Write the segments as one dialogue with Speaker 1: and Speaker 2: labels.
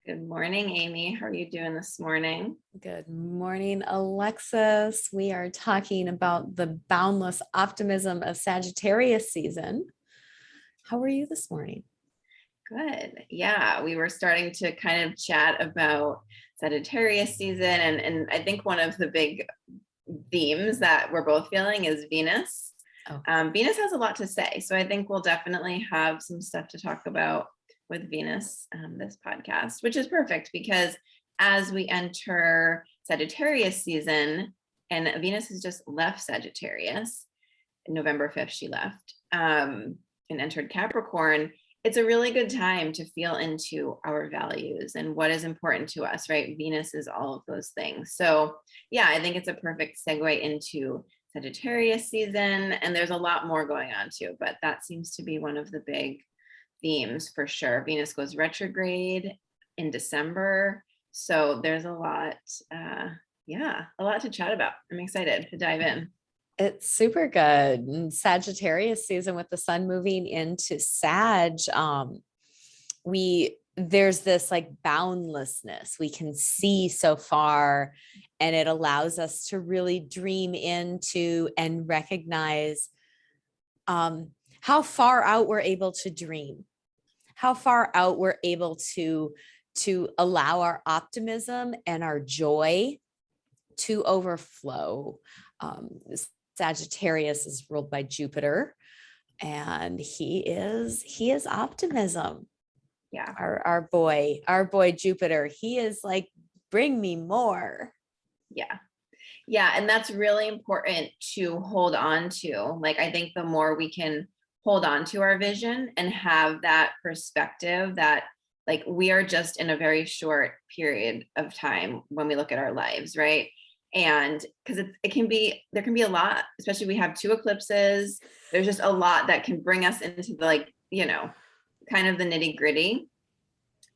Speaker 1: Good morning, Amy. How are you doing this morning?
Speaker 2: Good morning, Alexis. We are talking about the boundless optimism of Sagittarius season. How are you this morning?
Speaker 1: Good. Yeah, we were starting to kind of chat about Sagittarius season, and I think one of the big themes that we're both feeling is Venus.
Speaker 2: Oh.
Speaker 1: Venus has a lot to say, so I think we'll definitely have some stuff to talk about with Venus this podcast, which is perfect because as we enter Sagittarius season, and Venus has just left Sagittarius, November 5th she left, and entered Capricorn. It's a really good time to feel into our values and what is important to us, right? Venus is all of those things. So yeah, I think it's a perfect segue into Sagittarius season. And there's a lot more going on too, but that seems to be one of the big themes for sure. Venus goes retrograde in December. So there's a lot, a lot to chat about. I'm excited to dive in.
Speaker 2: It's super good. And Sagittarius season with the sun moving into Sag, there's this like boundlessness we can see so far, and it allows us to really dream into and recognize how far out we're able to dream, how far out we're able to allow our optimism and our joy to overflow. Sagittarius is ruled by Jupiter, and he is optimism.
Speaker 1: Yeah.
Speaker 2: Our boy Jupiter, he is like, bring me more.
Speaker 1: Yeah. And that's really important to hold on to. Like, I think the more we can hold on to our vision and have that perspective that like we are just in a very short period of time when we look at our lives, right? And because there can be a lot, especially we have 2 eclipses. There's just a lot that can bring us into the kind of the nitty gritty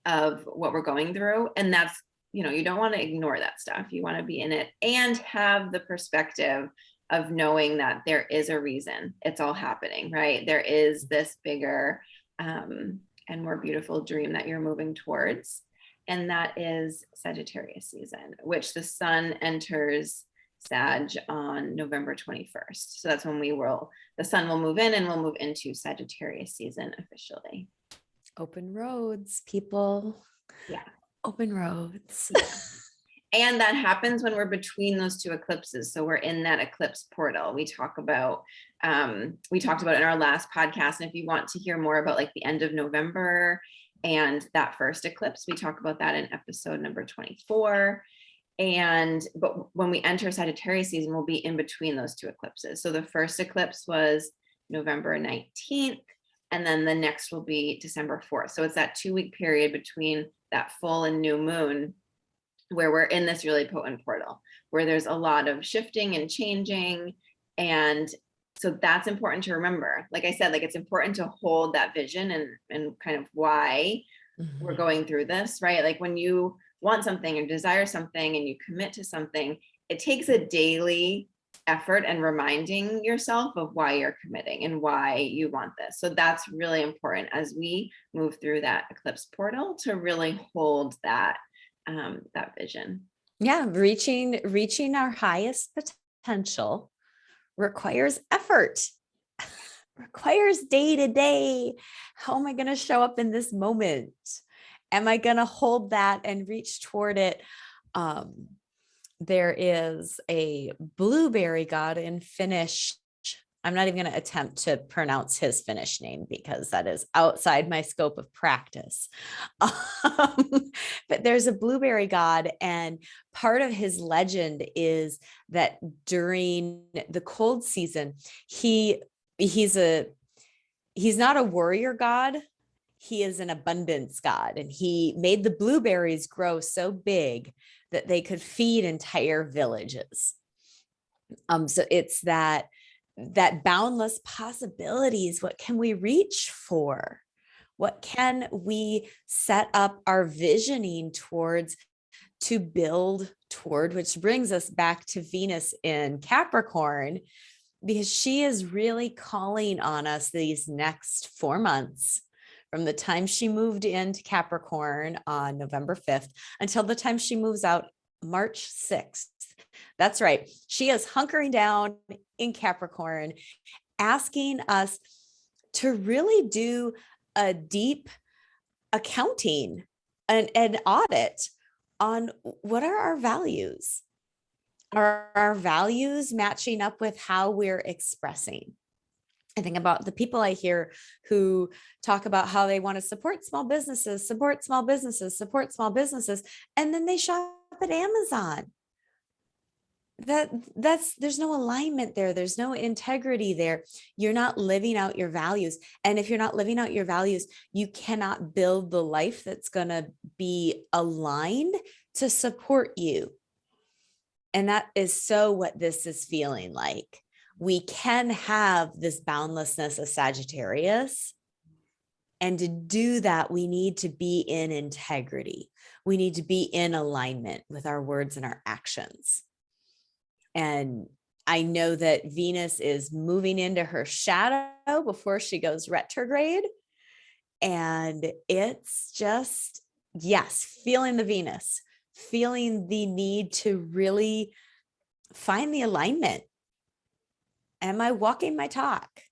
Speaker 1: of what we're going through. And that's, you don't want to ignore that stuff. You want to be in it and have the perspective of knowing that there is a reason it's all happening, right? There is this bigger and more beautiful dream that you're moving towards. And that is Sagittarius season, which the sun enters Sag on November 21st. So that's when the sun will move in and we'll move into Sagittarius season officially.
Speaker 2: Open roads, people.
Speaker 1: Yeah.
Speaker 2: Open roads.
Speaker 1: And that happens when we're between those 2 eclipses. So we're in that eclipse portal. We talked about it in our last podcast. And if you want to hear more about like the end of November and that first eclipse, we talk about that in episode number 24. But when we enter Sagittarius season, we'll be in between those 2 eclipses. So the first eclipse was November 19th, and then the next will be December 4th. So it's that 2-week period between that full and new moon where we're in this really potent portal, where there's a lot of shifting and changing. And so that's important to remember. Like I said, like it's important to hold that vision and kind of why we're going through this, right? Like when you want something or desire something and you commit to something, it takes a daily effort and reminding yourself of why you're committing and why you want this. So that's really important as we move through that eclipse portal to really hold that vision.
Speaker 2: Yeah, reaching our highest potential requires effort, requires day to day. How am I going to show up in this moment? Am I going to hold that and reach toward it? There is a blueberry god in Finnish. I'm not even going to attempt to pronounce his Finnish name because that is outside my scope of practice. But there's a blueberry god, and part of his legend is that during the cold season, he's not a warrior god. He is an abundance god, and he made the blueberries grow so big that they could feed entire villages. So it's that boundless possibilities. What can we reach for? What can we set up our visioning towards to build toward, which brings us back to Venus in Capricorn, because she is really calling on us these next 4 months from the time she moved into Capricorn on November 5th until the time she moves out March 6th. That's right. She is hunkering down in Capricorn, asking us to really do a deep accounting and an audit on what are our values. Are our values matching up with how we're expressing? I think about the people I hear who talk about how they want to support small businesses, support small businesses, support small businesses, and then they shop at Amazon. There's no alignment there. There's no integrity there. You're not living out your values. And if you're not living out your values, you cannot build the life that's going to be aligned to support you. And that is so what this is feeling like. We can have this boundlessness of Sagittarius. And to do that, we need to be in integrity. We need to be in alignment with our words and our actions. And I know that Venus is moving into her shadow before she goes retrograde. And it's just, yes, feeling the Venus, feeling the need to really find the alignment. Am I walking my talk?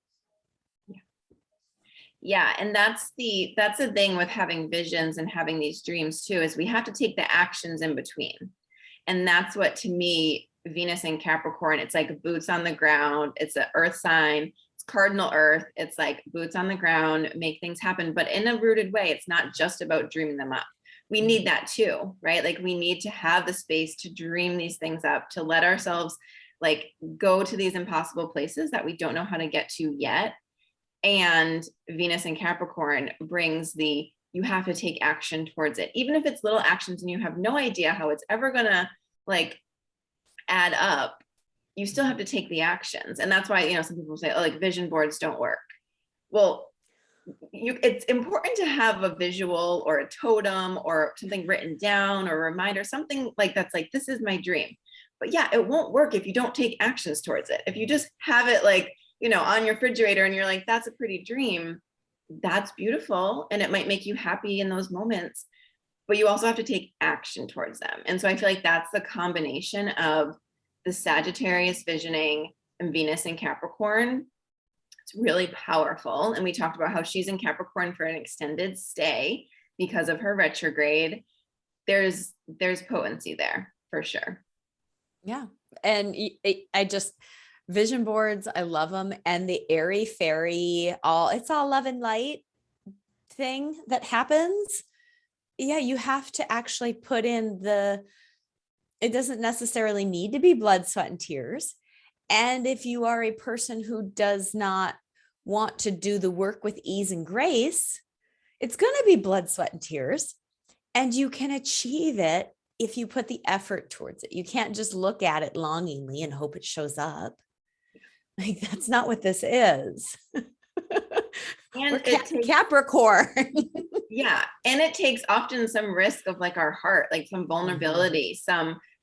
Speaker 1: Yeah. And that's the thing with having visions and having these dreams too, is we have to take the actions in between. And that's what, to me, Venus in Capricorn, it's like boots on the ground. It's an earth sign. It's cardinal earth. It's like boots on the ground, make things happen, but in a rooted way. It's not just about dreaming them up. We need that too, right? Like we need to have the space to dream these things up, to let ourselves like go to these impossible places that we don't know how to get to yet. And Venus in Capricorn brings you have to take action towards it, even if it's little actions and you have no idea how it's ever gonna like add up. You still have to take the actions. And that's why, some people say, oh, like vision boards don't work. Well, it's important to have a visual or a totem or something written down or a reminder, something like that's like, this is my dream. But yeah, it won't work if you don't take actions towards it. If you just have it like, on your refrigerator and you're like, that's a pretty dream, that's beautiful. And it might make you happy in those moments, but you also have to take action towards them. And so I feel like that's the combination of the Sagittarius visioning and Venus in Capricorn. It's really powerful. And we talked about how she's in Capricorn for an extended stay because of her retrograde. There's potency there for sure.
Speaker 2: Yeah. And I just, vision boards, I love them. And the airy fairy, it's all love and light thing that happens. Yeah, you have to actually put in it doesn't necessarily need to be blood, sweat, and tears. And if you are a person who does not want to do the work with ease and grace, it's going to be blood, sweat, and tears. And you can achieve it if you put the effort towards it. You can't just look at it longingly and hope it shows up. Like, that's not what this is.
Speaker 1: And
Speaker 2: Capricorn.
Speaker 1: Yeah. And it takes often some risk of like our heart, like some vulnerability,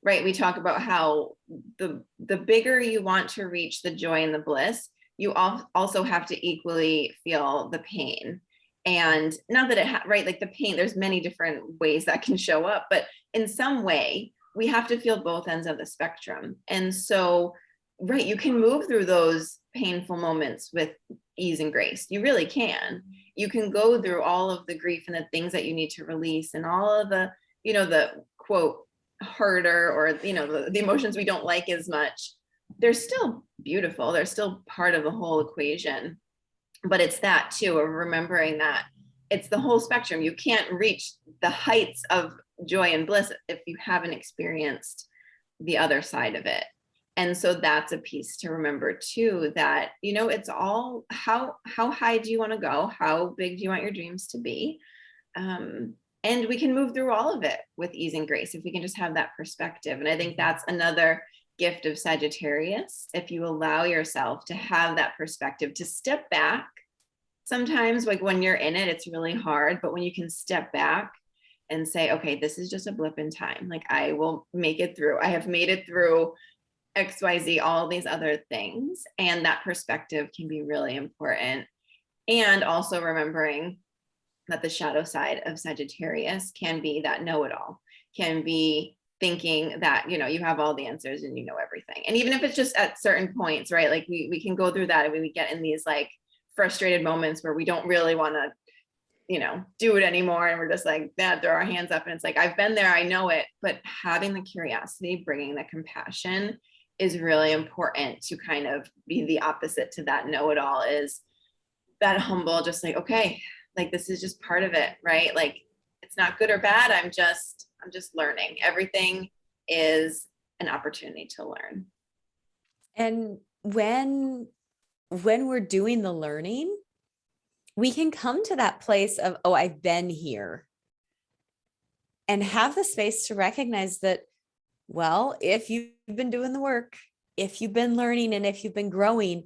Speaker 1: right. We talk about how the bigger you want to reach the joy and the bliss, you also have to equally feel the pain. And not that right. Like the pain, there's many different ways that can show up, but in some way we have to feel both ends of the spectrum. And so, right, you can move through those painful moments with ease and grace. You really can. You can go through all of the grief and the things that you need to release and all of the, the quote harder or, the emotions we don't like as much. They're still beautiful. They're still part of the whole equation. But it's that too, of remembering that it's the whole spectrum. You can't reach the heights of joy and bliss if you haven't experienced the other side of it. And so that's a piece to remember too, that, it's all how high do you want to go? How big do you want your dreams to be? And we can move through all of it with ease and grace if we can just have that perspective. And I think that's another gift of Sagittarius. If you allow yourself to have that perspective, to step back, sometimes like when you're in it, it's really hard, but when you can step back and say, okay, this is just a blip in time. Like I will make it through. I have made it through XYZ, all these other things. And that perspective can be really important. And also remembering that the shadow side of Sagittarius can be that know-it-all, can be thinking that, you know, you have all the answers and you know everything. And even if it's just at certain points, right? Like we can go through that and we get in these like frustrated moments where we don't really want to, you know, do it anymore. And we're just like, yeah, throw our hands up. And it's like, I've been there, I know it. But having the curiosity, bringing the compassion is really important to kind of be the opposite to that know-it-all, is that humble, just like, okay, like this is just part of it, right? Like it's not good or bad. I'm just learning. Everything is an opportunity to learn.
Speaker 2: And when we're doing the learning, we can come to that place of, oh, I've been here, and have the space to recognize that, well, if you've been doing the work, if you've been learning, and if you've been growing,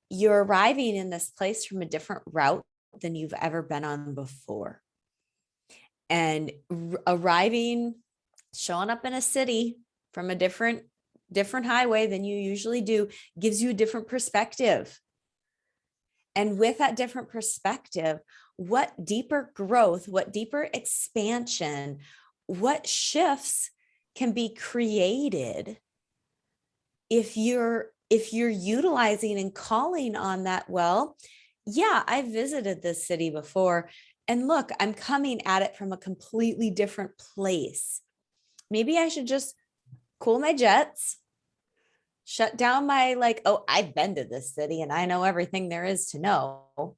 Speaker 2: you're arriving in this place from a different route than you've ever been on before. And arriving, showing up in a city from a different highway than you usually do, gives you a different perspective. And with that different perspective, what deeper growth, what deeper expansion, what shifts can be created if you're utilizing and calling on that. Well, yeah, I visited this city before, and look, I'm coming at it from a completely different place. Maybe I should just cool my jets, shut down my like, oh, I've been to this city and I know everything there is to know,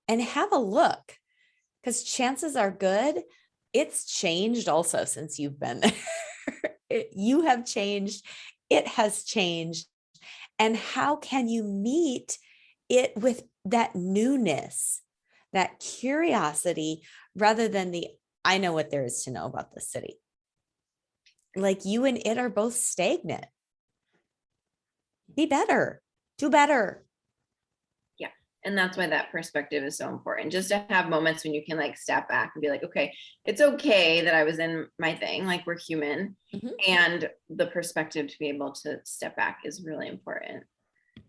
Speaker 2: and have a look, because chances are good it's changed also since you've been there. You have changed, it has changed. And how can you meet it with that newness, that curiosity, rather than the, I know what there is to know about the city. Like you and it are both stagnant. Be better, do better.
Speaker 1: Yeah. And that's why that perspective is so important. Just to have moments when you can like step back and be like, okay, it's okay that I was in my thing. Like we're human. Mm-hmm. And the perspective to be able to step back is really important.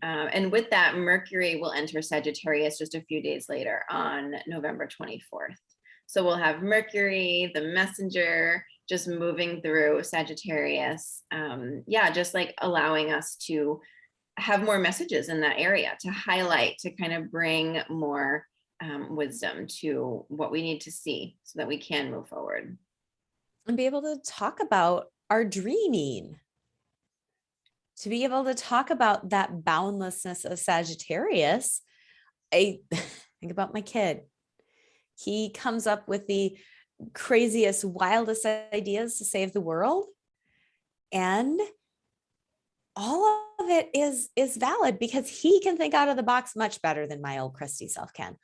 Speaker 1: And with that, Mercury will enter Sagittarius just a few days later on November 24th. So we'll have Mercury, the messenger, just moving through Sagittarius. Just like allowing us to have more messages in that area, to highlight, to kind of bring more wisdom to what we need to see so that we can move forward.
Speaker 2: And be able to talk about our dreaming. To be able to talk about that boundlessness of Sagittarius. I think about my kid. He comes up with the craziest, wildest ideas to save the world. And all of it is valid because he can think out of the box much better than my old crusty self can.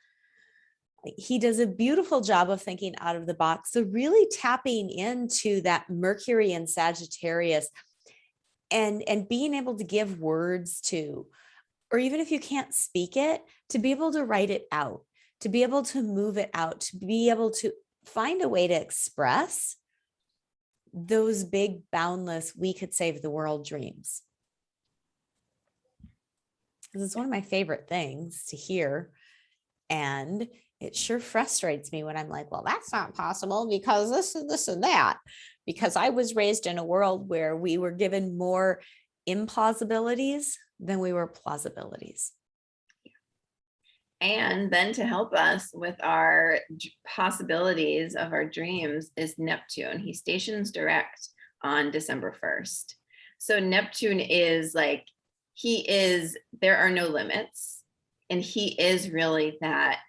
Speaker 2: He does a beautiful job of thinking out of the box. So really tapping into that Mercury and Sagittarius and being able to give words to, or even if you can't speak it, to be able to write it out, to be able to move it out, to be able to find a way to express those big, boundless, we could save the world dreams. This is one of my favorite things to hear. And it sure frustrates me when I'm like, well, that's not possible because this and that, because I was raised in a world where we were given more impossibilities than we were plausibilities.
Speaker 1: And then to help us with our possibilities of our dreams is Neptune. He stations direct on December 1st. So Neptune is like, there are no limits. And he is really that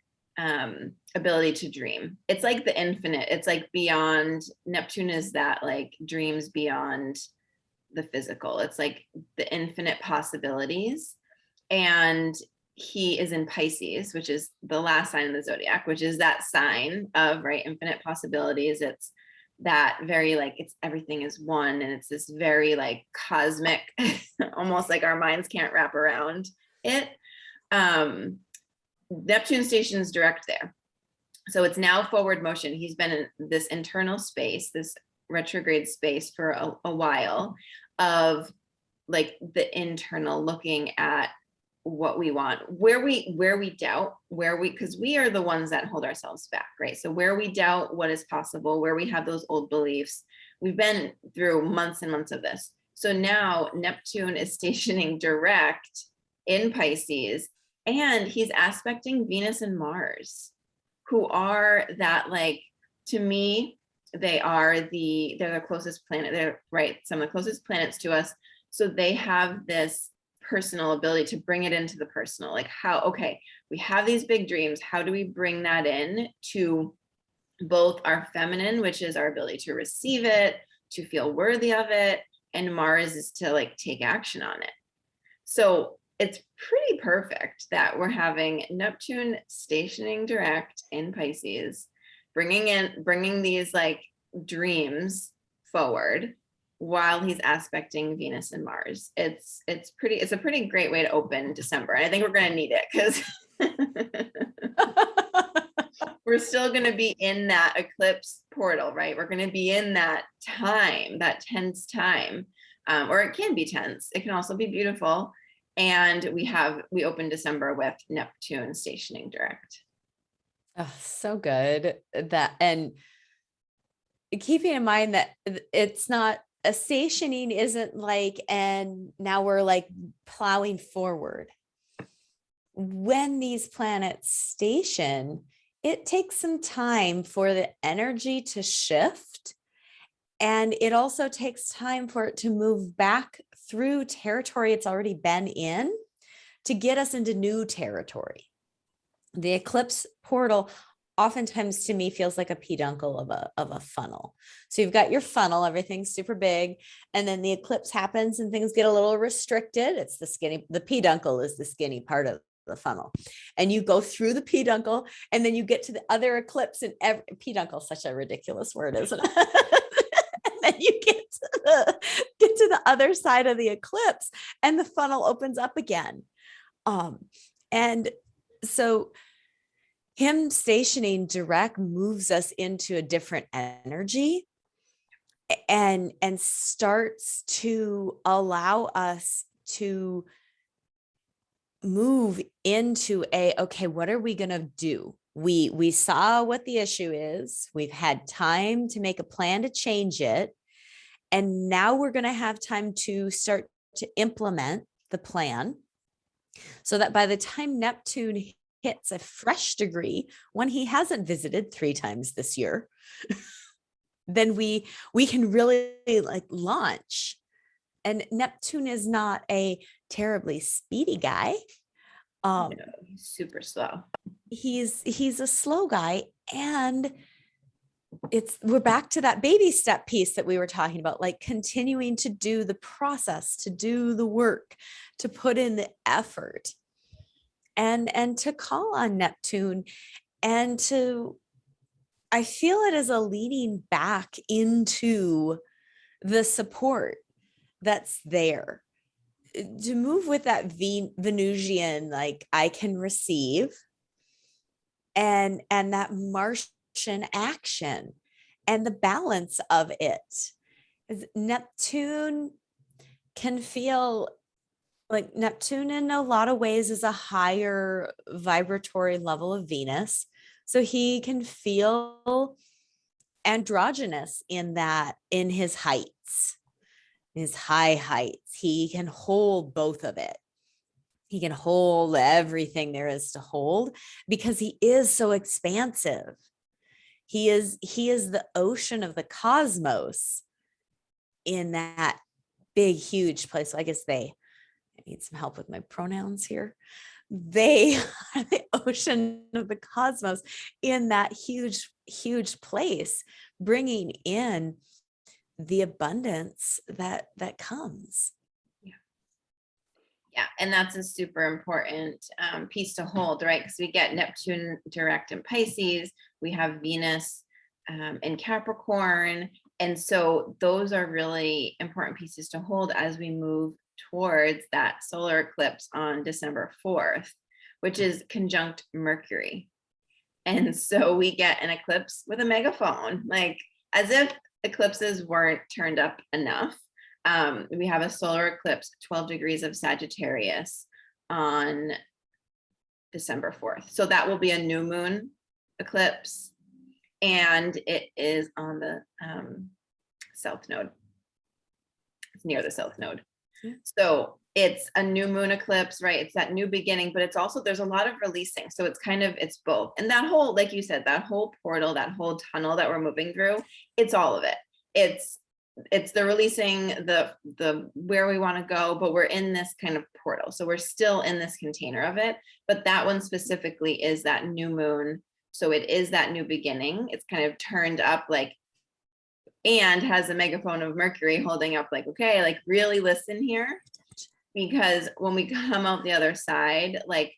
Speaker 1: ability to dream. It's like the infinite. It's like beyond. Neptune is that like dreams beyond the physical. It's like the infinite possibilities. And he is in Pisces, which is the last sign of the zodiac, which is that sign of, right, infinite possibilities. It's that very like, it's everything is one. And it's this very like cosmic, almost like our minds can't wrap around it. Neptune stations direct there. So it's now forward motion. He's been in this internal space, this retrograde space for a while of like the internal, looking at what we want, where we doubt, because we are the ones that hold ourselves back, right? So where we doubt what is possible, where we have those old beliefs, we've been through months and months of this. So now Neptune is stationing direct in Pisces, and he's aspecting Venus and Mars, who are that, like, to me, they're the closest planet. They're right, some of the closest planets to us. So they have this personal ability to bring it into the personal, like how, okay, we have these big dreams. How do we bring that in to both our feminine, which is our ability to receive it, to feel worthy of it, and Mars is to like take action on it. So it's pretty perfect that we're having Neptune stationing direct in Pisces, bringing these like dreams forward while he's aspecting Venus and Mars. It's a pretty great way to open December. And I think we're going to need it because we're still going to be in that eclipse portal, right? We're going to be in that time, that tense time, or it can be tense. It can also be beautiful. And we open December with Neptune stationing direct.
Speaker 2: Oh, so good. And keeping in mind that it's not, a stationing isn't like, and now we're like plowing forward. When these planets station, it takes some time for the energy to shift. And it also takes time for it to move back through territory it's already been in to get us into new territory. The eclipse portal oftentimes to me feels like a peduncle of a funnel. So you've got your funnel, everything's super big, and then the eclipse happens and things get a little restricted. It's the peduncle is the skinny part of the funnel. And you go through the peduncle and then you get to the other eclipse, and peduncle is such a ridiculous word, isn't it? And then you get to the other side of the eclipse and the funnel opens up again. And so him stationing direct moves us into a different energy and starts to allow us to move into okay, what are we going to do? We saw what the issue is. We've had time to make a plan to change it. And now we're going to have time to start to implement the plan so that by the time Neptune hits a fresh degree, when he hasn't visited 3 times this year, then we can really like launch. And Neptune is not a terribly speedy guy.
Speaker 1: No, he's super slow.
Speaker 2: He's a slow guy, and we're back to that baby step piece that we were talking about, like continuing to do the process, to do the work, to put in the effort. And to call on Neptune and I feel it as a leaning back into the support that's there, to move with that Venusian, like I can receive, and that Martian action and the balance of it. Neptune can feel like Neptune in a lot of ways is a higher vibratory level of Venus. So he can feel androgynous in his heights, his high heights. He can hold both of it. He can hold everything there is to hold because he is so expansive. He is the ocean of the cosmos in that big, huge place. So I guess I need some help with my pronouns here. They are the ocean of the cosmos in that huge, huge place, bringing in the abundance that comes.
Speaker 1: Yeah, and that's a super important piece to hold, right? Because we get Neptune direct in Pisces, we have Venus in Capricorn, and so those are really important pieces to hold as we move towards that solar eclipse on December 4th, which is conjunct Mercury. And so we get an eclipse with a megaphone, like as if eclipses weren't turned up enough. We have a solar eclipse, 12 degrees of Sagittarius, on December 4th. So that will be a new moon eclipse, and it is on the south node. It's near the south node. So it's a new moon eclipse, right? It's that new beginning, but it's also, there's a lot of releasing. So it's kind of, it's both. And that whole, like you said, that whole portal, that whole tunnel that we're moving through, it's all of it. It's the releasing, the where we want to go, but we're in this kind of portal. So we're still in this container of it, but that one specifically is that new moon. So it is that new beginning. It's kind of turned up, like, and has a megaphone of Mercury holding up, like, okay, like really listen here, because when we come out the other side, like,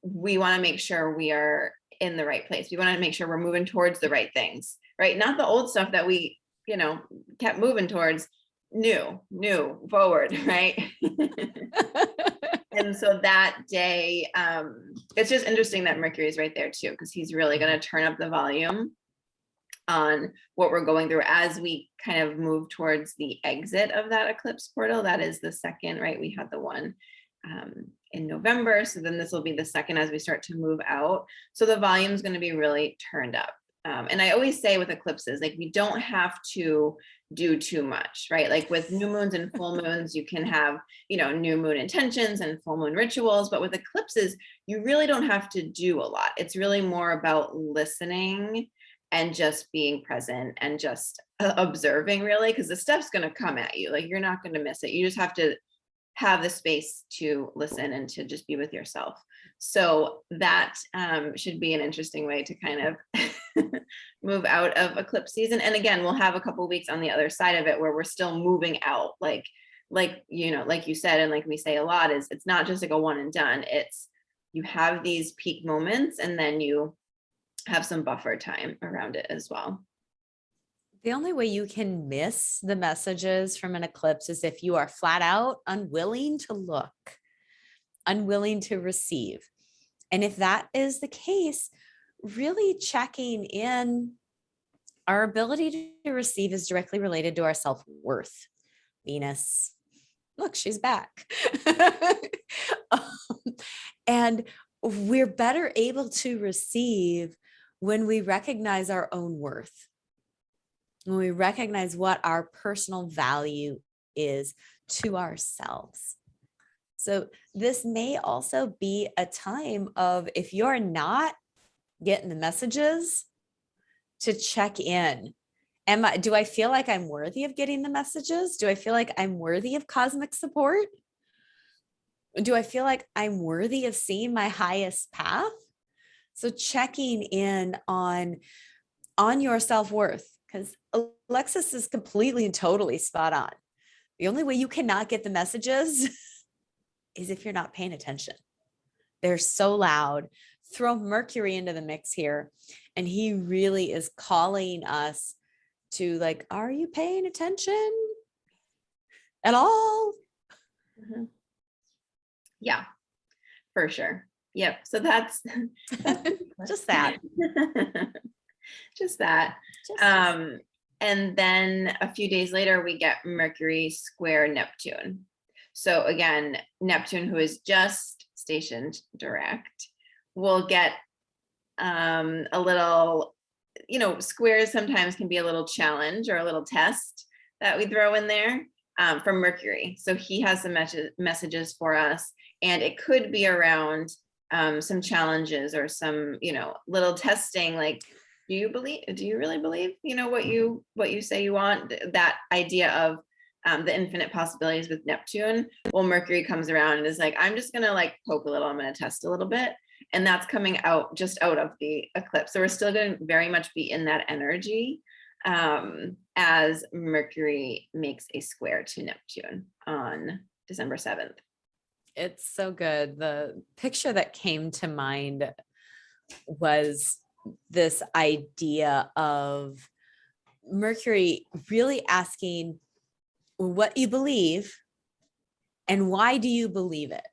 Speaker 1: we want to make sure we are in the right place. We want to make sure we're moving towards the right things, right? Not the old stuff that we, kept moving towards, new forward, right? And so that day, it's just interesting that Mercury is right there too, because he's really going to turn up the volume on what we're going through as we kind of move towards the exit of that eclipse portal. That is the second, right? We had the one in November. So then this will be the second as we start to move out. So the volume is going to be really turned up. And I always say with eclipses, like, we don't have to do too much, right? Like with new moons and full moons, you can have, new moon intentions and full moon rituals, but with eclipses, you really don't have to do a lot. It's really more about listening and just being present and just observing, really, because the stuff's going to come at you. Like, you're not going to miss it. You just have to have the space to listen and to just be with yourself. So that should be an interesting way to kind of move out of eclipse season. And again, we'll have a couple of weeks on the other side of it where we're still moving out, like you said, and like we say a lot, is it's not just like a one and done. It's, you have these peak moments and then you have some buffer time around it as well.
Speaker 2: The only way you can miss the messages from an eclipse is if you are flat out unwilling to look, unwilling to receive. And if that is the case, really checking in, our ability to receive is directly related to our self-worth. Venus, look, she's back. And we're better able to receive when we recognize our own worth, when we recognize what our personal value is to ourselves. So this may also be a time of, if you're not getting the messages, to check in. Do I feel like I'm worthy of getting the messages? Do I feel like I'm worthy of cosmic support? Do I feel like I'm worthy of seeing my highest path? So checking in on your self-worth, because Alexis is completely and totally spot on. The only way you cannot get the messages is if you're not paying attention. They're so loud. Throw Mercury into the mix here, and he really is calling us to, like, are you paying attention at all?
Speaker 1: Mm-hmm. Yeah, for sure. Yep. So that's
Speaker 2: just that.
Speaker 1: Just that. And then a few days later, we get Mercury square Neptune. So again, Neptune, who is just stationed direct, will get a little, squares sometimes can be a little challenge or a little test that we throw in there from Mercury. So he has some messages for us, and it could be around some challenges or some, little testing, like, do you really believe, what you say you want? That idea of the infinite possibilities with Neptune. Well, Mercury comes around and is like, I'm just gonna like poke a little, I'm gonna test a little bit. And that's coming out just out of the eclipse. So we're still gonna very much be in that energy as Mercury makes a square to Neptune on December 7th.
Speaker 2: It's so good. The picture that came to mind was this idea of Mercury really asking what you believe and why do you believe it?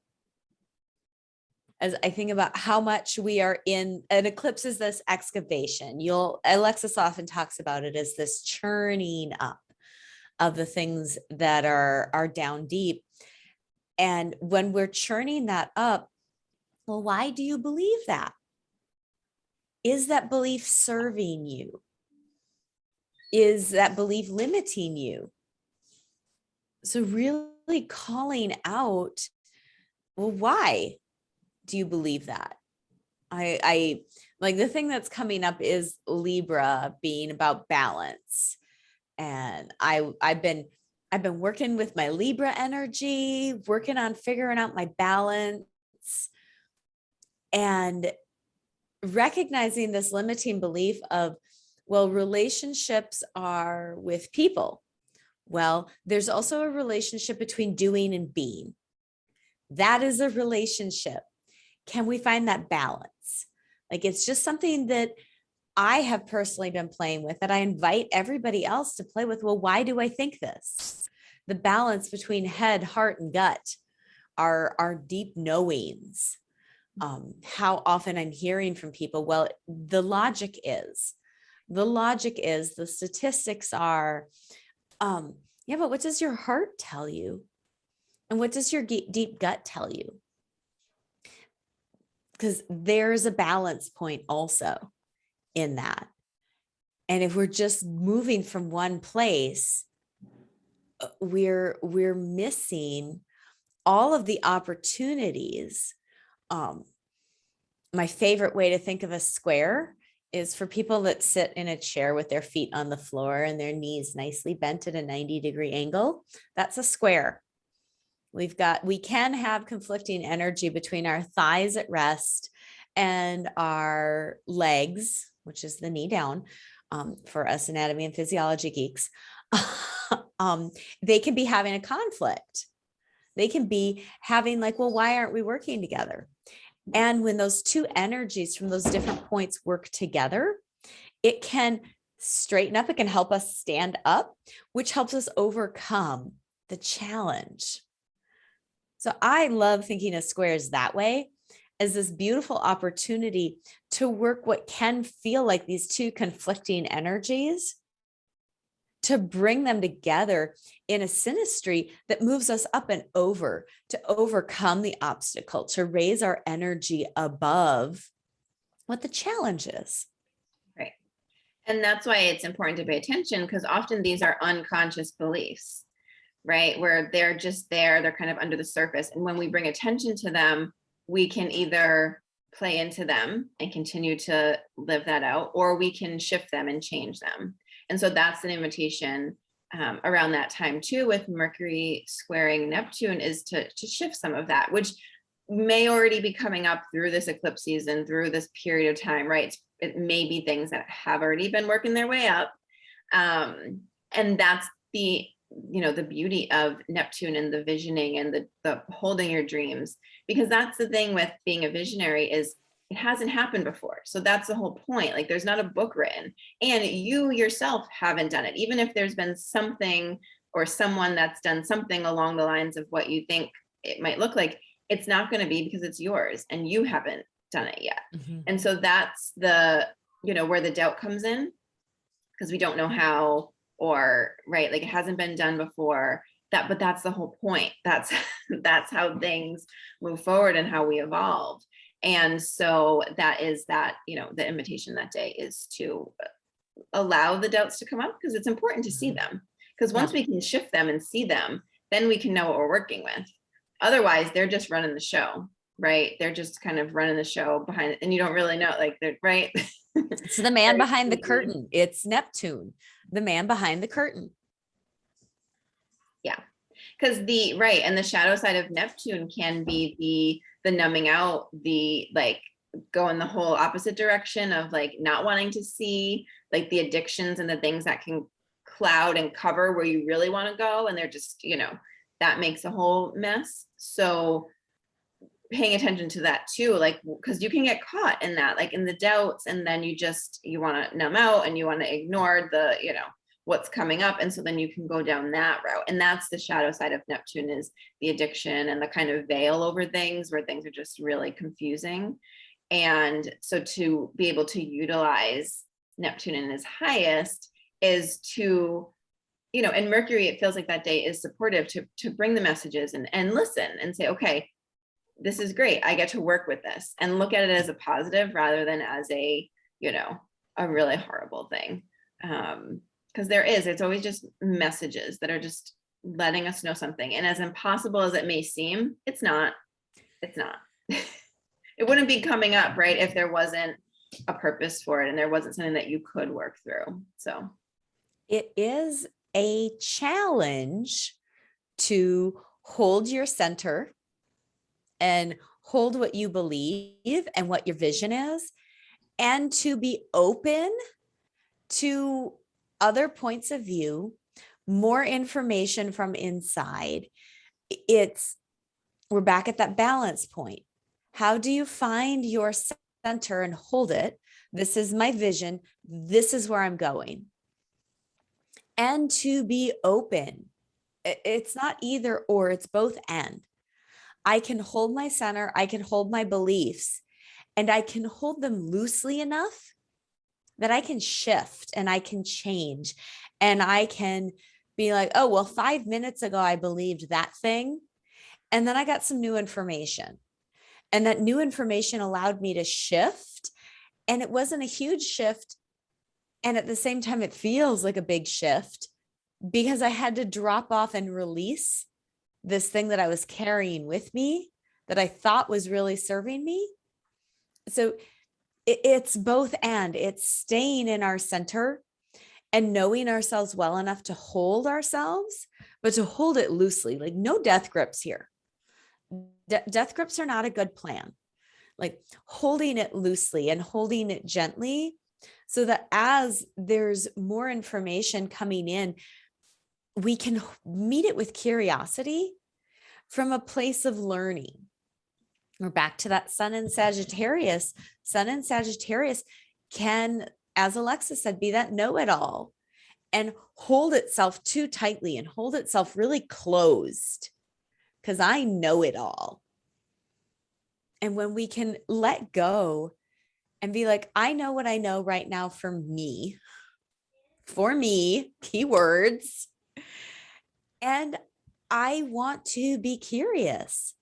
Speaker 2: As I think about how much we are in an eclipse, is this excavation. Alexis often talks about it as this churning up of the things that are down deep. And when we're churning that up, well, why do you believe that? Is that belief serving you? Is that belief limiting you? So really calling out, well, why do you believe that? I like the thing that's coming up is Libra being about balance. And I've been working with my Libra energy, working on figuring out my balance and recognizing this limiting belief of, well, relationships are with people. Well, there's also a relationship between doing and being. That is a relationship. Can we find that balance? Like, it's just something that I have personally been playing with that I invite everybody else to play with. Well, why do I think this? The balance between head, heart, and gut, our deep knowings. How often I'm hearing from people, well, the logic is, the statistics are, yeah, but what does your heart tell you? And what does your deep gut tell you? Because there's a balance point also in that. And if we're just moving from one place, we're missing all of the opportunities. My favorite way to think of a square is for people that sit in a chair with their feet on the floor and their knees nicely bent at a 90-degree angle. That's a square. We can have conflicting energy between our thighs at rest and our legs, which is the knee down, for us anatomy and physiology geeks. They can be having a conflict. They can be having like, well, why aren't we working together? And when those two energies from those different points work together, it can straighten up. It can help us stand up, which helps us overcome the challenge. So I love thinking of squares that way, as this beautiful opportunity to work what can feel like these two conflicting energies, to bring them together in a synastry that moves us up and over, to overcome the obstacle, to raise our energy above what the challenge is.
Speaker 1: Right. And that's why it's important to pay attention, because often these are unconscious beliefs, right? Where they're just there, they're kind of under the surface. And when we bring attention to them, we can either play into them and continue to live that out, or we can shift them and change them. And so that's an invitation around that time too, with Mercury squaring Neptune, is to shift some of that, which may already be coming up through this eclipse season, through this period of time, right? It may be things that have already been working their way up. And that's the beauty of Neptune and the visioning and the holding your dreams, because that's the thing with being a visionary, is it hasn't happened before. So that's the whole point. Like, there's not a book written, and you yourself haven't done it. Even if there's been something or someone that's done something along the lines of what you think it might look like, it's not going to be, because it's yours and you haven't done it yet. Mm-hmm. And so that's the, where the doubt comes in, because we don't know how, or right, like it hasn't been done before. But that's the whole point. That's how things move forward and how we evolve. And so that is that, the invitation that day is to allow the doubts to come up, because it's important to see them. Because once we can shift them and see them, then we can know what we're working with. Otherwise, they're just running the show, right? They're just kind of running the show behind it, and you don't really know, like, they're right.
Speaker 2: It's the man behind the curtain. It's Neptune, the man behind the curtain.
Speaker 1: Yeah, because and the shadow side of Neptune can be the numbing out, the like going the whole opposite direction of like not wanting to see, like the addictions and the things that can cloud and cover where you really want to go, and they're just, that makes a whole mess. So paying attention to that too, like, because you can get caught in that, like in the doubts, and then you want to numb out and you want to ignore the, what's coming up. And so then you can go down that route. And that's the shadow side of Neptune, is the addiction and the kind of veil over things where things are just really confusing. And so to be able to utilize Neptune in his highest is to and Mercury, it feels like that day is supportive to bring the messages and listen and say, okay, this is great. I get to work with this and look at it as a positive rather than as a really horrible thing. Because it's always just messages that are just letting us know something. And as impossible as it may seem, it's not. It wouldn't be coming up, right, if there wasn't a purpose for it and there wasn't something that you could work through. So
Speaker 2: it is a challenge to hold your center and hold what you believe and what your vision is, and to be open to other points of view, more information from inside. We're back at that balance point. How do you find your center and hold it? This is my vision. This is where I'm going. And to be open. It's not either or, it's both and. I can hold my center, I can hold my beliefs, and I can hold them loosely enough that I can shift and I can change. And I can be like, oh, well, 5 minutes ago, I believed that thing. And then I got some new information. And that new information allowed me to shift. And it wasn't a huge shift. And at the same time, it feels like a big shift because I had to drop off and release this thing that I was carrying with me that I thought was really serving me. So it's both and. It's staying in our center and knowing ourselves well enough to hold ourselves, but to hold it loosely, like no death grips here. Death grips are not a good plan. Like holding it loosely and holding it gently so that as there's more information coming in, we can meet it with curiosity from a place of learning. We're back to that sun in Sagittarius. Sun in Sagittarius can, as Alexis said, be that know-it-all and hold itself too tightly and hold itself really closed because I know it all. And when we can let go and be like, I know what I know right now for me, keywords, and I want to be curious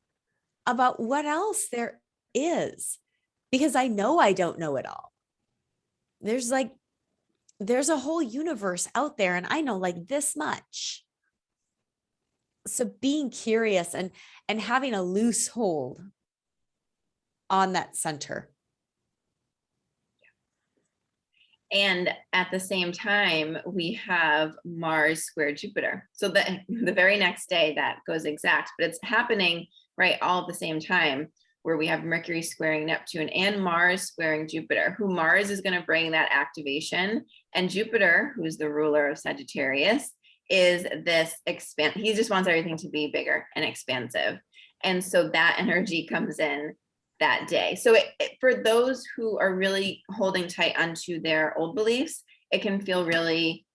Speaker 2: about what else there is because I know I don't know it all. There's a whole universe out there and I know like this much. So being curious and having a loose hold on that center.
Speaker 1: And at the same time, we have Mars square Jupiter. So the very next day that goes exact, but it's happening right all at the same time, where we have Mercury squaring Neptune and Mars squaring Jupiter, who Mars is going to bring that activation. And Jupiter, who's the ruler of Sagittarius, is this he just wants everything to be bigger and expansive. And so that energy comes in that day. So for those who are really holding tight onto their old beliefs, it can feel really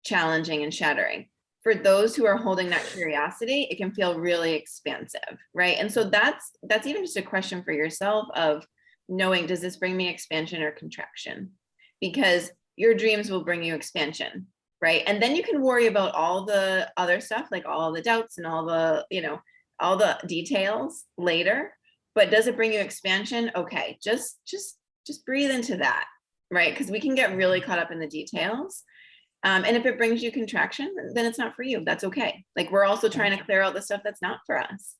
Speaker 1: challenging and shattering. For those who are holding that curiosity, it can feel really expansive, right? And so that's even just a question for yourself of knowing, does this bring me expansion or contraction? Because your dreams will bring you expansion, right? And then you can worry about all the other stuff, like all the doubts and all the, all the details later. But does it bring you expansion? Okay, just breathe into that, right? Because we can get really caught up in the details. And if it brings you contraction, then it's not for you. That's okay. Like we're also trying to clear out the stuff that's not for us.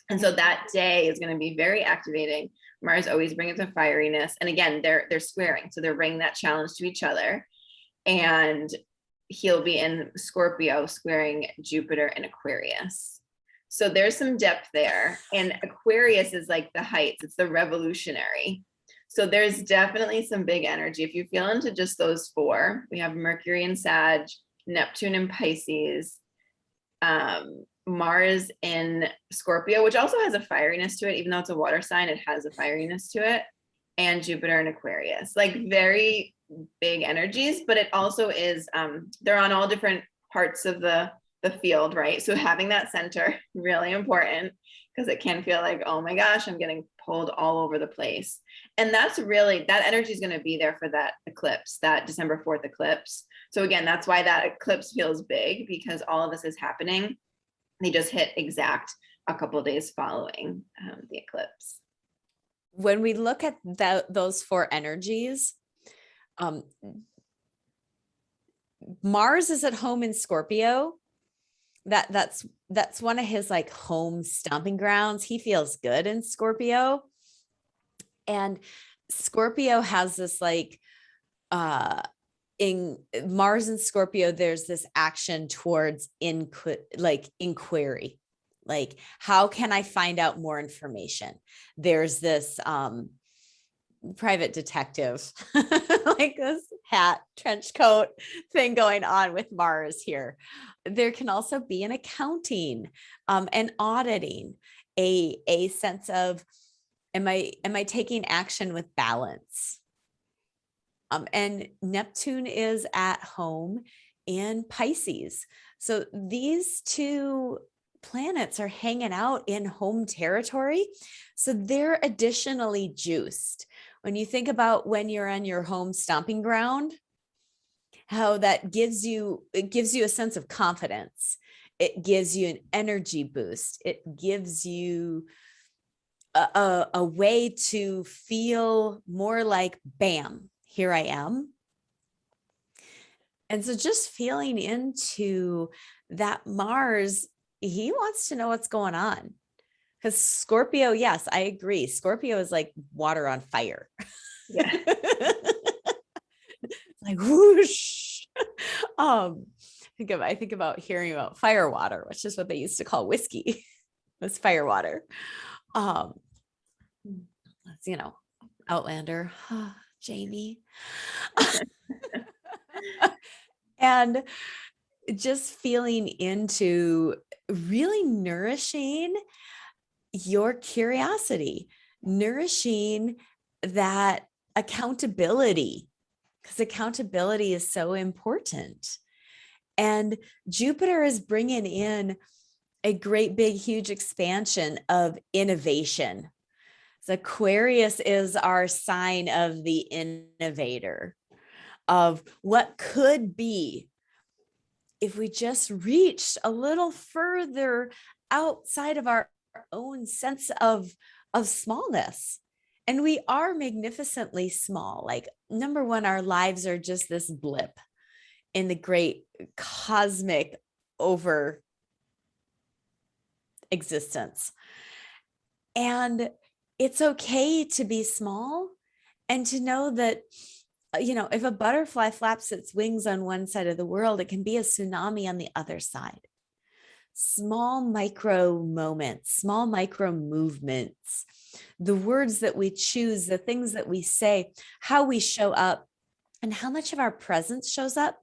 Speaker 1: And so that day is going to be very activating. Mars always brings a fieriness. And again, they're squaring. So they're bringing that challenge to each other. And he'll be in Scorpio squaring Jupiter and Aquarius. So there's some depth there. And Aquarius is like the heights. It's the revolutionary. So there's definitely some big energy. If you feel into just those four, we have Mercury in Sag, Neptune in Pisces, Mars in Scorpio, which also has a fieriness to it. Even though it's a water sign, it has a fieriness to it. And Jupiter in Aquarius, like very big energies, but it also is, they're on all different parts of the field, right? So having that center, really important. because it can feel like, oh my gosh, I'm getting pulled all over the place. And that's really, that energy is going to be there for that eclipse, that December 4th eclipse. So again, that's why that eclipse feels big, because all of this is happening. They just hit exact a couple of days following the eclipse.
Speaker 2: When we look at those four energies, Mars is at home in Scorpio. That's one of his like home stomping grounds. He feels good in Scorpio. And Scorpio has this like in Mars and Scorpio, there's this action towards inquiry. Like, how can I find out more information? There's this private detective, like this hat, trench coat thing going on with Mars here. There can also be an accounting, an auditing, a sense of, am I taking action with balance? And Neptune is at home in Pisces. So these two planets are hanging out in home territory. So they're additionally juiced. When you think about when you're on your home stomping ground, how that gives you a sense of confidence. It gives you an energy boost. It gives you a way to feel more like, bam, here I am. And so just feeling into that Mars, he wants to know what's going on. Because Scorpio, yes, I agree. Scorpio is like water on fire.
Speaker 1: Yeah.
Speaker 2: Like whoosh. I think about hearing about fire water, which is what they used to call whiskey. It's fire water. That's, Outlander, Jamie. And just feeling into really nourishing your curiosity, nourishing that accountability, because accountability is so important. And Jupiter is bringing in a great, big, huge expansion of innovation. So Aquarius is our sign of the innovator, of what could be if we just reached a little further outside of our own sense of smallness. And we are magnificently small. Like, number one, our lives are just this blip in the great cosmic over existence. And it's okay to be small and to know that, if a butterfly flaps its wings on one side of the world, it can be a tsunami on the other side. Small micro moments, small micro movements, the words that we choose, the things that we say, how we show up, and how much of our presence shows up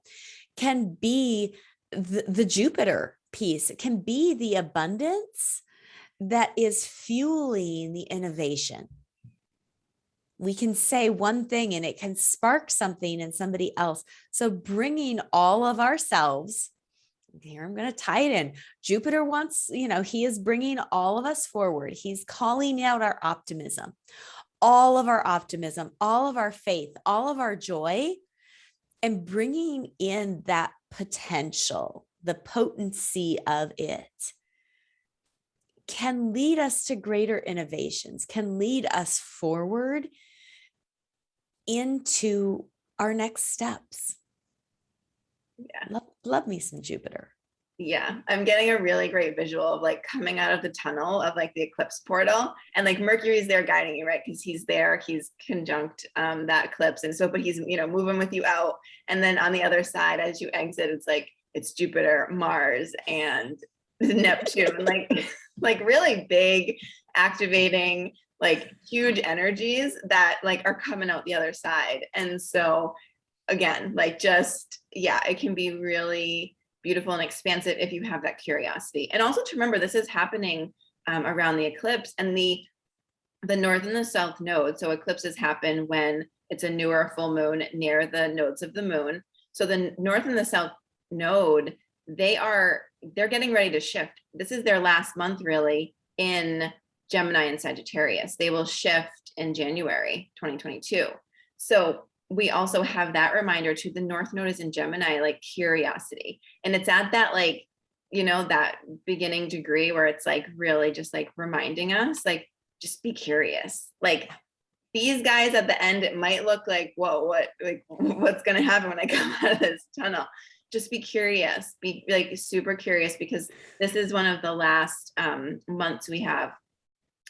Speaker 2: can be the Jupiter piece. It can be the abundance that is fueling the innovation. We can say one thing and it can spark something in somebody else. So bringing all of ourselves, here I'm going to tie it in. Jupiter wants, he is bringing all of us forward. He's calling out our optimism, all of our faith, all of our joy, and bringing in that potential, the potency of it can lead us to greater innovations, can lead us forward into our next steps.
Speaker 1: Yeah.
Speaker 2: Love me some Jupiter.
Speaker 1: Yeah, I'm getting a really great visual of like coming out of the tunnel of like the eclipse portal, and like Mercury's there guiding you, right? Because he's there, he's conjunct that eclipse, and so but he's moving with you out, and then on the other side as you exit, it's Jupiter, Mars, and Neptune, like really big, activating, like huge energies that like are coming out the other side. And so again, like just, yeah, it can be really beautiful and expansive if you have that curiosity. And also to remember, this is happening around the eclipse, and the north and the south node. So eclipses happen when it's a new or full moon near the nodes of the moon. So the north and the south node, they're getting ready to shift. This is their last month really in Gemini and Sagittarius. They will shift in January 2022. So we also have that reminder too. The North Node is in Gemini, like curiosity. And it's at that, like, you know, that beginning degree where it's like really just like reminding us, like, just be curious. Like these guys at the end, it might look like, whoa, what's going to happen when I come out of this tunnel? Just be curious, be like super curious, because this is one of the last months we have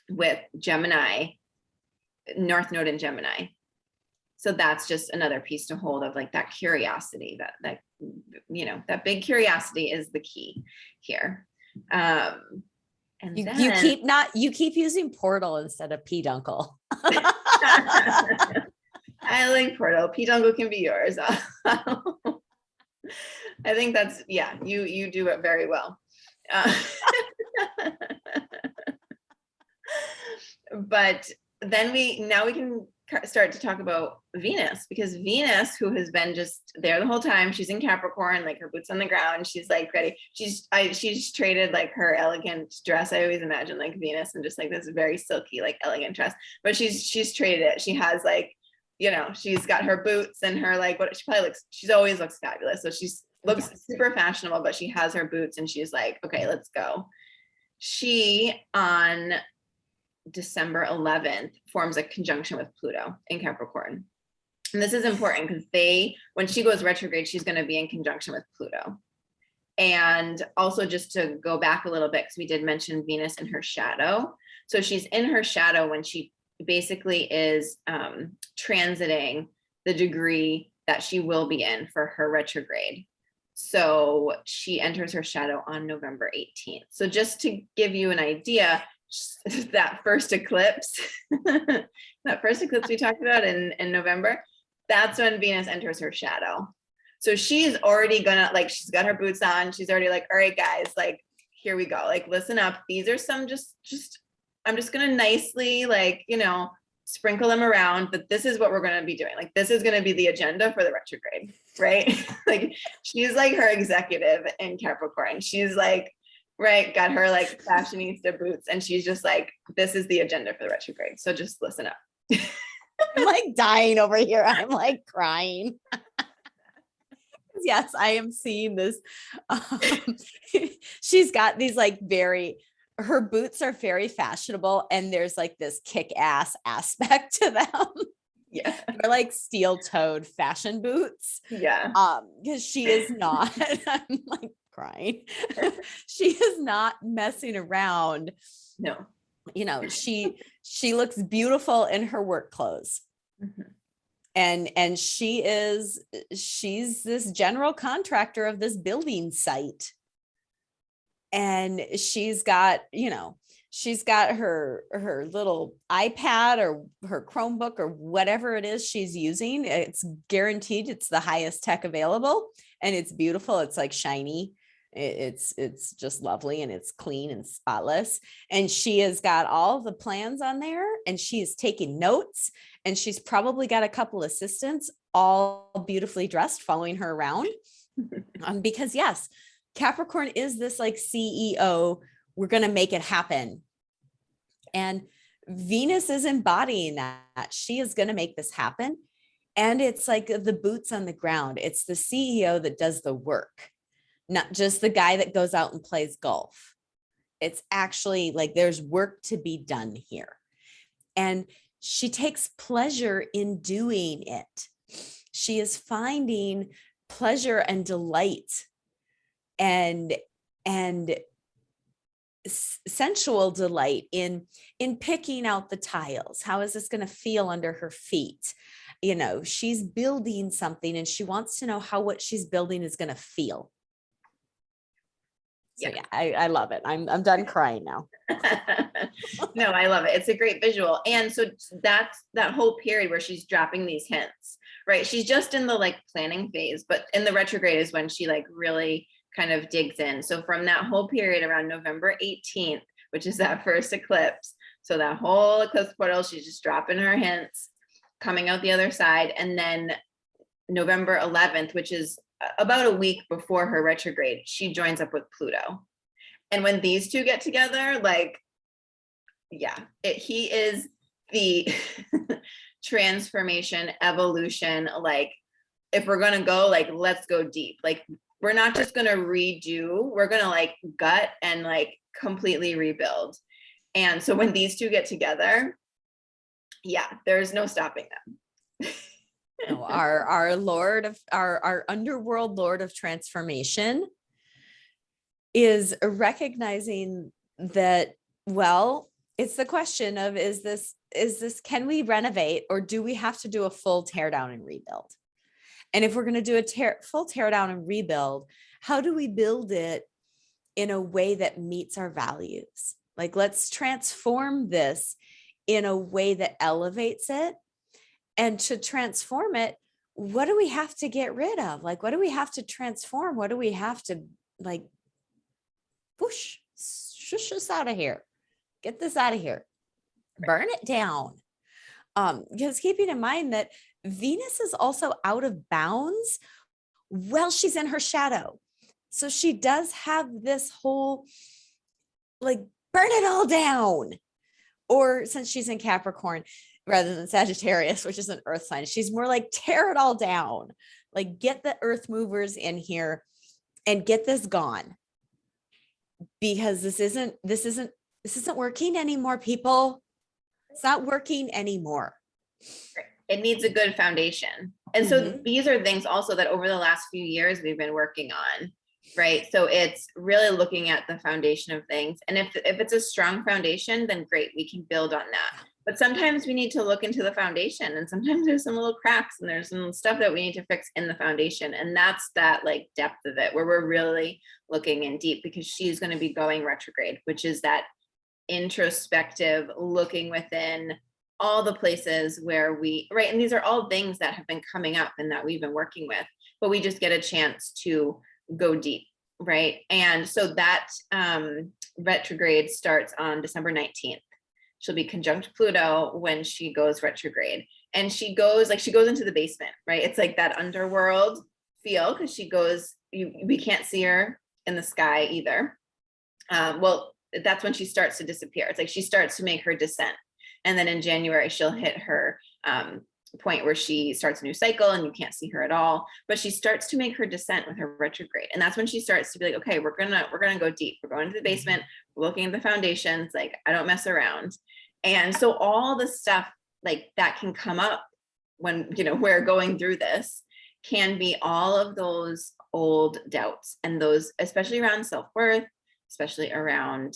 Speaker 1: with Gemini, North Node in Gemini. So that's just another piece to hold of like that curiosity, that you know, that big curiosity is the key here. And
Speaker 2: you keep using portal instead of peduncle.
Speaker 1: I like portal. Peduncle can be yours. I think that's, yeah, you do it very well. But then now we can start to talk about Venus, because Venus, who has been just there the whole time, she's in Capricorn, like her boots on the ground, she's like ready. She's traded like her elegant dress. I always imagine like Venus and just like this very silky, like elegant dress, but she's traded it. She has like, you know, she's got her boots and her like, what she's always looks fabulous. So looks super fashionable, but she has her boots and she's like, okay, let's go. She on December 11th forms a conjunction with Pluto in Capricorn. And this is important because when she goes retrograde, she's going to be in conjunction with Pluto. And also, just to go back a little bit, because we did mention Venus in her shadow. So she's in her shadow when she basically is transiting the degree that she will be in for her retrograde. So she enters her shadow on November 18th. So just to give you an idea, that first eclipse we talked about in November, that's when Venus enters her shadow. So she's already gonna, like, she's got her boots on, she's already like, all right guys, like, here we go, like, listen up, these are some just I'm just gonna nicely, like, you know, sprinkle them around, but this is what we're gonna be doing, like, this is gonna be the agenda for the retrograde, right? Like, she's like her executive in Capricorn. She's like, right, got her like fashionista boots, and she's just like, this is the agenda for the retrograde, so just listen up.
Speaker 2: I'm like dying over here. I'm like crying. Yes, I am seeing this. She's got these like her boots are very fashionable, and there's like this kick-ass aspect to them.
Speaker 1: Yeah,
Speaker 2: they're like steel-toed fashion boots.
Speaker 1: Yeah.
Speaker 2: Because she is not. I'm like crying. She is not messing around.
Speaker 1: No.
Speaker 2: You know, she looks beautiful in her work clothes. Mm-hmm. And she's this general contractor of this building site. And she's got, you know, she's got her little iPad or her Chromebook or whatever it is she's using. It's guaranteed it's the highest tech available, and it's beautiful. It's like shiny. It's just lovely, and it's clean and spotless. And she has got all the plans on there, and she is taking notes, and she's probably got a couple assistants all beautifully dressed following her around. Because yes, Capricorn is this like CEO, we're going to make it happen. And Venus is embodying that. She is going to make this happen. And it's like the boots on the ground. It's the CEO that does the work, not just the guy that goes out and plays golf. It's actually like there's work to be done here. And she takes pleasure in doing it. She is finding pleasure and delight and sensual delight in picking out the tiles. How is this going to feel under her feet? You know, she's building something, and she wants to know how what she's building is going to feel. So yeah, I love it. I'm done crying now.
Speaker 1: No, I love it. It's a great visual. And so that's that whole period where she's dropping these hints, right? She's just in the like planning phase, but in the retrograde is when she like really kind of digs in. So from that whole period around November 18th, which is that first eclipse, so that whole eclipse portal, she's just dropping her hints, coming out the other side. And then November 11th, which is about a week before her retrograde, she joins up with Pluto. And when these two get together, like yeah, he is the transformation, evolution. Like, if we're gonna go, like, let's go deep. Like, we're not just gonna redo, we're gonna like gut and like completely rebuild. And so when these two get together, yeah, there's no stopping them.
Speaker 2: No, our lord of our underworld lord of transformation is recognizing that, well, it's the question of, is this, can we renovate, or do we have to do a full tear down and rebuild? And if we're going to do a full tear down and rebuild, how do we build it in a way that meets our values? Like, let's transform this in a way that elevates it. And to transform it, what do we have to get rid of? Like, what do we have to transform? What do we have to, like, whoosh, shush us out of here. Get this out of here. Burn it down. Because keeping in mind that Venus is also out of bounds while she's in her shadow. So she does have this whole, like, burn it all down. Or since she's in Capricorn rather than Sagittarius, which is an earth sign, she's more like, tear it all down. Like, get the earth movers in here and get this gone. Because this isn't working anymore, people. It's not working anymore.
Speaker 1: It needs a good foundation. And so these are things also that over the last few years we've been working on, right? So it's really looking at the foundation of things. And if it's a strong foundation, then great, we can build on that. But sometimes we need to look into the foundation, and sometimes there's some little cracks and there's some stuff that we need to fix in the foundation. And that's that like depth of it, where we're really looking in deep, because she's going to be going retrograde, which is that introspective looking within all the places where right. And these are all things that have been coming up and that we've been working with, but we just get a chance to go deep. Right. And so that retrograde starts on December 19th. She'll be conjunct Pluto when she goes retrograde, and she goes into the basement, right? It's like that underworld feel, because she goes, we can't see her in the sky either. Well, that's when she starts to disappear. It's like she starts to make her descent. And then in January, she'll hit her point where she starts a new cycle and you can't see her at all, but she starts to make her descent with her retrograde. And that's when she starts to be like, okay, we're gonna go deep. We're going to the basement, we're looking at the foundations. Like, I don't mess around. And so all the stuff like that can come up when, we're going through this, can be all of those old doubts, and those, especially around self-worth, especially around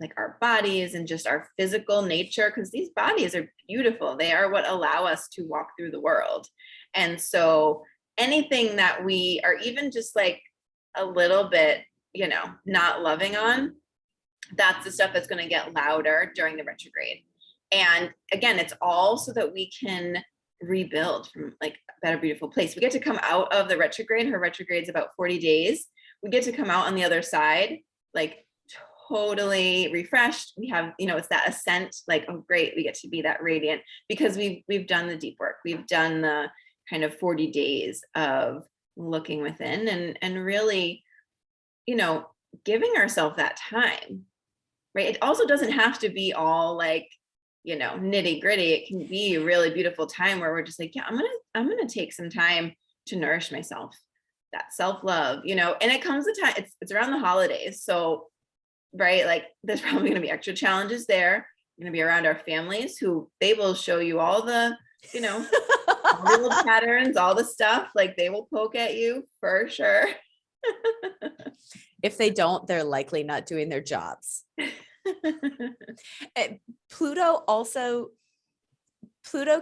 Speaker 1: like our bodies and just our physical nature, because these bodies are beautiful. They are what allow us to walk through the world. And so anything that we are even just like a little bit, not loving on, that's the stuff that's going to get louder during the retrograde. And again, it's all so that we can rebuild from like a better, beautiful place. We get to come out of the retrograde. Her retrograde's about 40 days. We get to come out on the other side, like totally refreshed. We have, it's that ascent, like, oh great, we get to be that radiant, because we've done the deep work. We've done the kind of 40 days of looking within and really, giving ourselves that time, right? It also doesn't have to be all like, nitty gritty. It can be a really beautiful time where we're just like, yeah, I'm going to take some time to nourish myself, that self-love, and it comes the time, it's around the holidays. So, right, like there's probably going to be extra challenges there. We're going to be around our families, who they will show you all the, all the little patterns, all the stuff, like they will poke at you for sure.
Speaker 2: If they don't, they're likely not doing their jobs. Pluto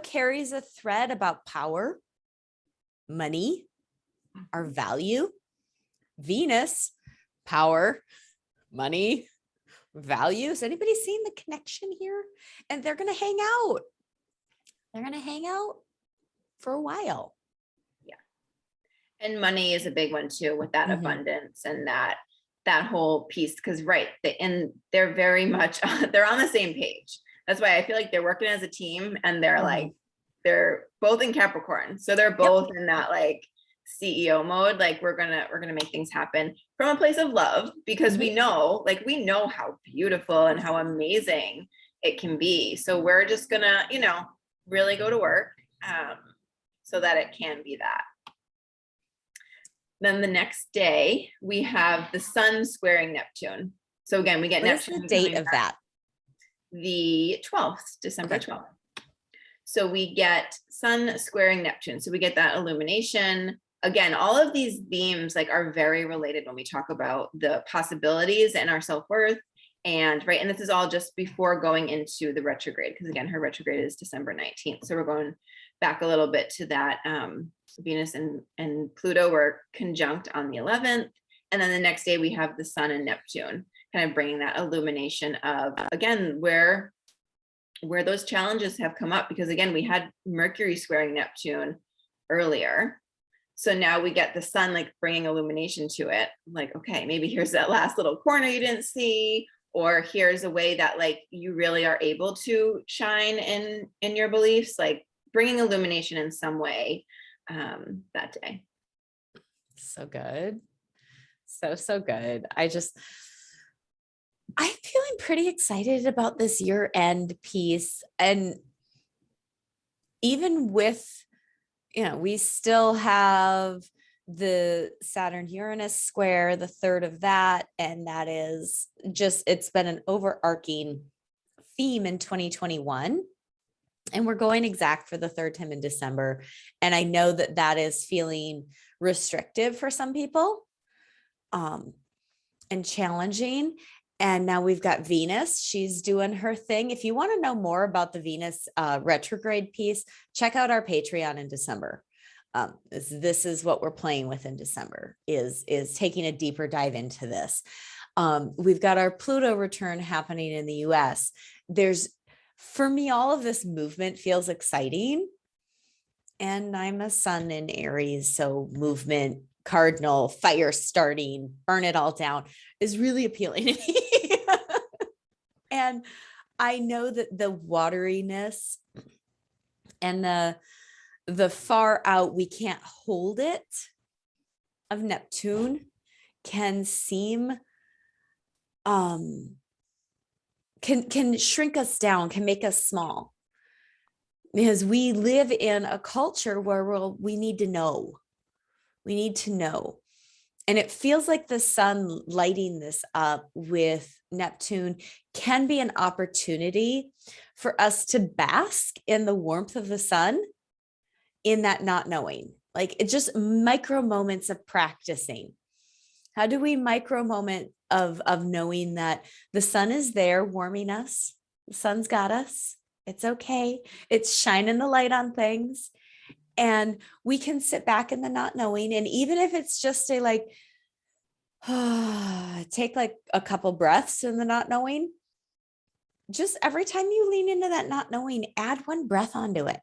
Speaker 2: carries a thread about power, money, our value. Venus, power, money, values. Anybody seen the connection here? And they're going to hang out. They're going to hang out for a while.
Speaker 1: Yeah. And money is a big one too, with that abundance and that whole piece. Because right, they're very much, they're on the same page. That's why I feel like they're working as a team, and they're like, they're both in Capricorn. So they're both in that like CEO mode. Like we're gonna make things happen from a place of love, because we know how beautiful and how amazing it can be. So we're just gonna, really go to work so that it can be that. Then the next day we have the sun squaring Neptune. So again, we get
Speaker 2: What is
Speaker 1: Neptune.
Speaker 2: the date of that?
Speaker 1: The 12th, December 12th. So we get sun squaring Neptune. So we get that illumination. Again, all of these themes like are very related when we talk about the possibilities and our self-worth. And right, and this is all just before going into the retrograde, because again, her retrograde is December 19th. So we're going back a little bit to that. Venus and Pluto were conjunct on the 11th. And then the next day we have the sun and Neptune, kind of bringing that illumination of, again, where those challenges have come up, because again, we had Mercury squaring Neptune earlier. So now we get the sun like bringing illumination to it. Like, okay, maybe here's that last little corner you didn't see, or here's a way that like you really are able to shine in your beliefs, like bringing illumination in some way that day.
Speaker 2: So good. So good. I'm feeling pretty excited about this year-end piece. And even with, we still have the Saturn Uranus square, the third of that. And that is just, it's been an overarching theme in 2021. And we're going exact for the third time in December. And I know that is feeling restrictive for some people and challenging. And now we've got Venus. She's doing her thing. If you want to know more about the Venus retrograde piece, check out our Patreon in December. This is what we're playing with in December, is taking a deeper dive into this. We've got our Pluto return happening in the US. For me, all of this movement feels exciting. And I'm a sun in Aries, so movement, cardinal, fire starting, burn it all down is really appealing to me. And I know that the wateriness and the far out, we can't hold it of Neptune can seem can shrink us down, can make us small, because we live in a culture where we need to know. We need to know. And it feels like the sun lighting this up with Neptune can be an opportunity for us to bask in the warmth of the sun, in that not knowing. Like, it's just micro moments of practicing. How do we micro moment of knowing that the sun is there warming us? The sun's got us. It's okay. It's shining the light on things. And we can sit back in the not knowing. And even if it's just a like, take like a couple breaths in the not knowing, just every time you lean into that not knowing, add one breath onto it.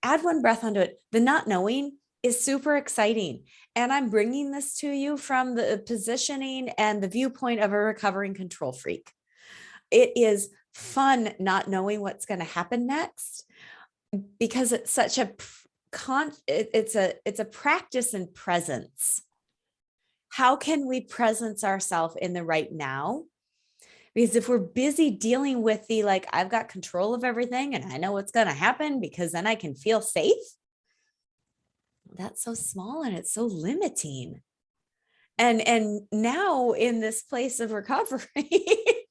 Speaker 2: Add one breath onto it. The not knowing is super exciting. And I'm bringing this to you from the positioning and the viewpoint of a recovering control freak. It is fun not knowing what's going to happen next, because it's such it's a practice in presence. How can we presence ourselves in the right now? Because if we're busy dealing with the, like, I've got control of everything and I know what's going to happen because then I can feel safe, that's so small and it's so limiting. And now in this place of recovery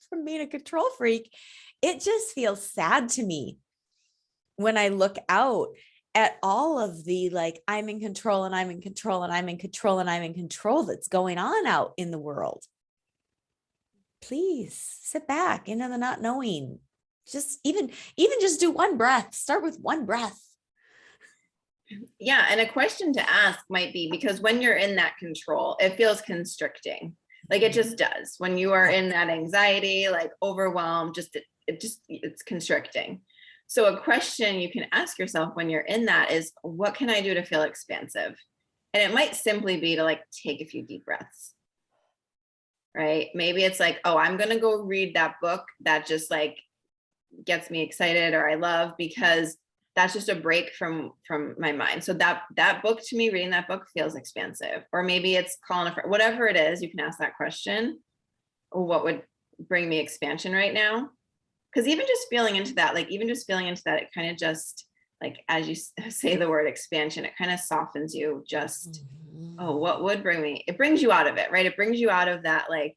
Speaker 2: from being a control freak, it just feels sad to me when I look out at all of the, like, I'm in control and I'm in control and I'm in control and I'm in control that's going on out in the world. Please sit back into the not knowing. Just even just do one breath. Start with one breath.
Speaker 1: Yeah. And a question to ask might be, because when you're in that control, it feels constricting. Like it just does. When you are in that anxiety, like overwhelmed, it's constricting. So a question you can ask yourself when you're in that is, what can I do to feel expansive? And it might simply be to like take a few deep breaths, right? Maybe it's like, oh, I'm going to go read that book that just like gets me excited or I love, because that's just a break from my mind. So that book, to me, reading that book feels expansive. Or maybe it's calling a friend, whatever it is, you can ask that question. What would bring me expansion right now? Because even just feeling into that, it kind of just, like, as you say the word expansion, it kind of softens you. Just, oh, what would bring me? It brings you out of it, right? It brings you out of that, like,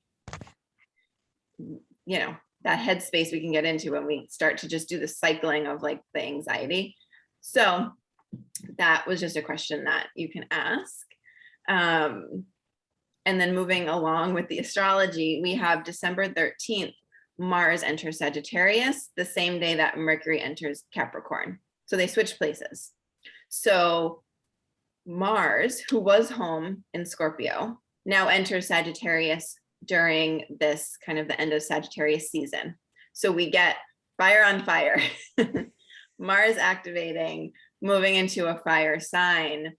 Speaker 1: you know, that headspace we can get into when we start to just do the cycling of like the anxiety. So that was just a question that you can ask. And then moving along with the astrology, we have December 13th, Mars enters Sagittarius, the same day that Mercury enters Capricorn. So they switch places. So Mars, who was home in Scorpio, now enters Sagittarius during this kind of the end of Sagittarius season. So we get fire on fire, Mars activating, moving into a fire sign,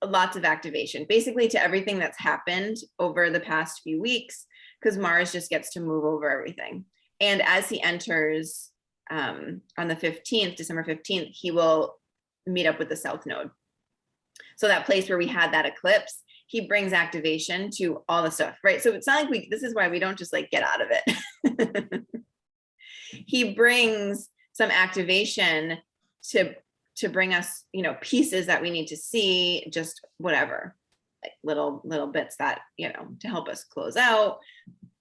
Speaker 1: lots of activation, basically to everything that's happened over the past few weeks, because Mars just gets to move over everything. And as he enters on the 15th, December 15th, he will meet up with the South Node. So that place where we had that eclipse, he brings activation to all the stuff, right? So it's not like this is why we don't just like get out of it. He brings some activation to bring us, you know, pieces that we need to see, just whatever, like little bits that, you know, to help us close out.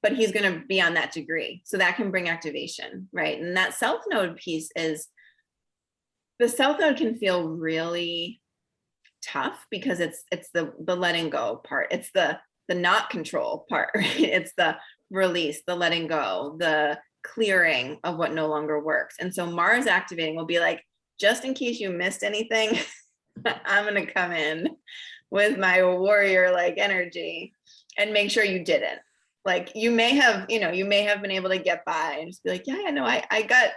Speaker 1: But he's going to be on that degree. So that can bring activation, right? And that South Node piece is, the South Node can feel really tough because it's the letting go part. It's the not control part, right? It's the release, the letting go, the clearing of what no longer works. And so Mars activating will be like, just in case you missed anything, I'm going to come in with my warrior like energy and make sure you didn't. Like, you may have been able to get by and just be like, yeah, no, I got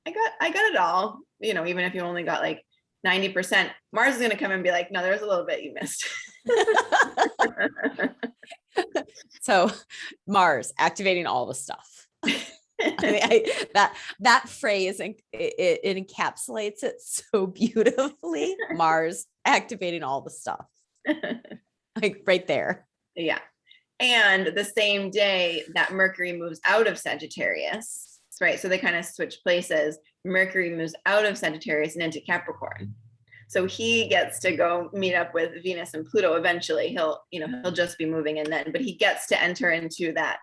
Speaker 1: it all, you know, even if you only got like 90%, Mars is going to come and be like, no, there's a little bit you missed.
Speaker 2: So Mars activating all the stuff. I mean, that phrase, it encapsulates it so beautifully. Mars activating all the stuff. Like right there.
Speaker 1: Yeah. And the same day that Mercury moves out of Sagittarius, right? So they kind of switch places. Mercury moves out of Sagittarius and into Capricorn. So he gets to go meet up with Venus and Pluto eventually. He'll just be moving in then, but he gets to enter into that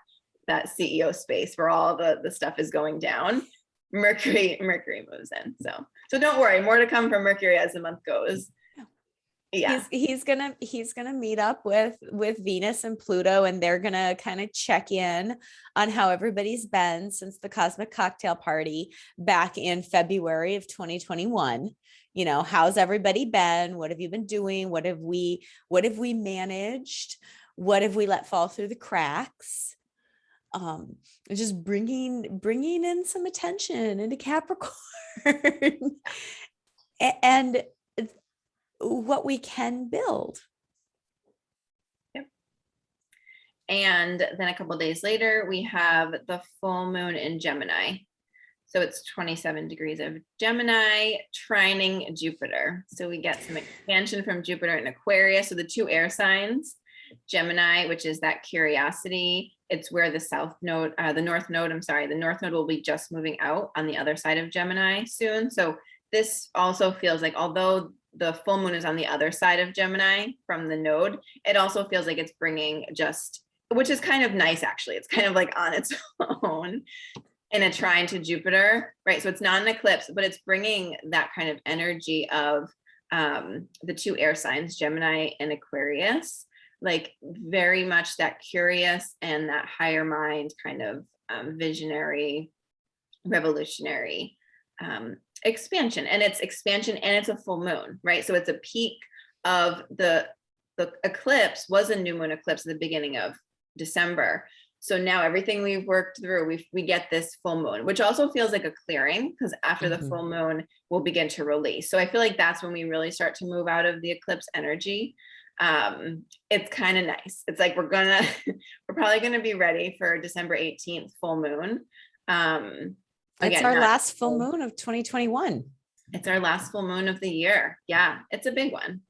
Speaker 1: CEO space where all the stuff is going down. Mercury moves in. So don't worry, more to come from Mercury as the month goes. Yeah.
Speaker 2: He's gonna meet up with Venus and Pluto, and they're gonna kind of check in on how everybody's been since the cosmic cocktail party back in February of 2021. You know, how's everybody been? What have you been doing? What have we managed? What have we let fall through the cracks? Just bringing in some attention into Capricorn and what we can build.
Speaker 1: Yep. And then a couple of days later, we have the full moon in Gemini. So it's 27 degrees of Gemini, trining Jupiter. So we get some expansion from Jupiter in Aquarius. So the two air signs, Gemini, which is that curiosity. It's where the the North Node will be just moving out on the other side of Gemini soon. So this also feels like, although the full moon is on the other side of Gemini from the node, it also feels like it's bringing which is kind of nice, actually. It's kind of like on its own in a trine to Jupiter, right? So it's not an eclipse, but it's bringing that kind of energy of the two air signs, Gemini and Aquarius, like very much that curious and that higher mind kind of visionary, revolutionary expansion. And it's expansion and it's a full moon, right? So it's a peak of the eclipse was a new moon eclipse at the beginning of December. So now everything we've worked through, we get this full moon, which also feels like a clearing, because after the full moon, we'll begin to release. So I feel like that's when we really start to move out of the eclipse energy. It's kind of nice. It's like we're probably gonna be ready for December 18th full moon.
Speaker 2: It's our last full moon of 2021.
Speaker 1: It's our last full moon of the year. Yeah, it's a big one.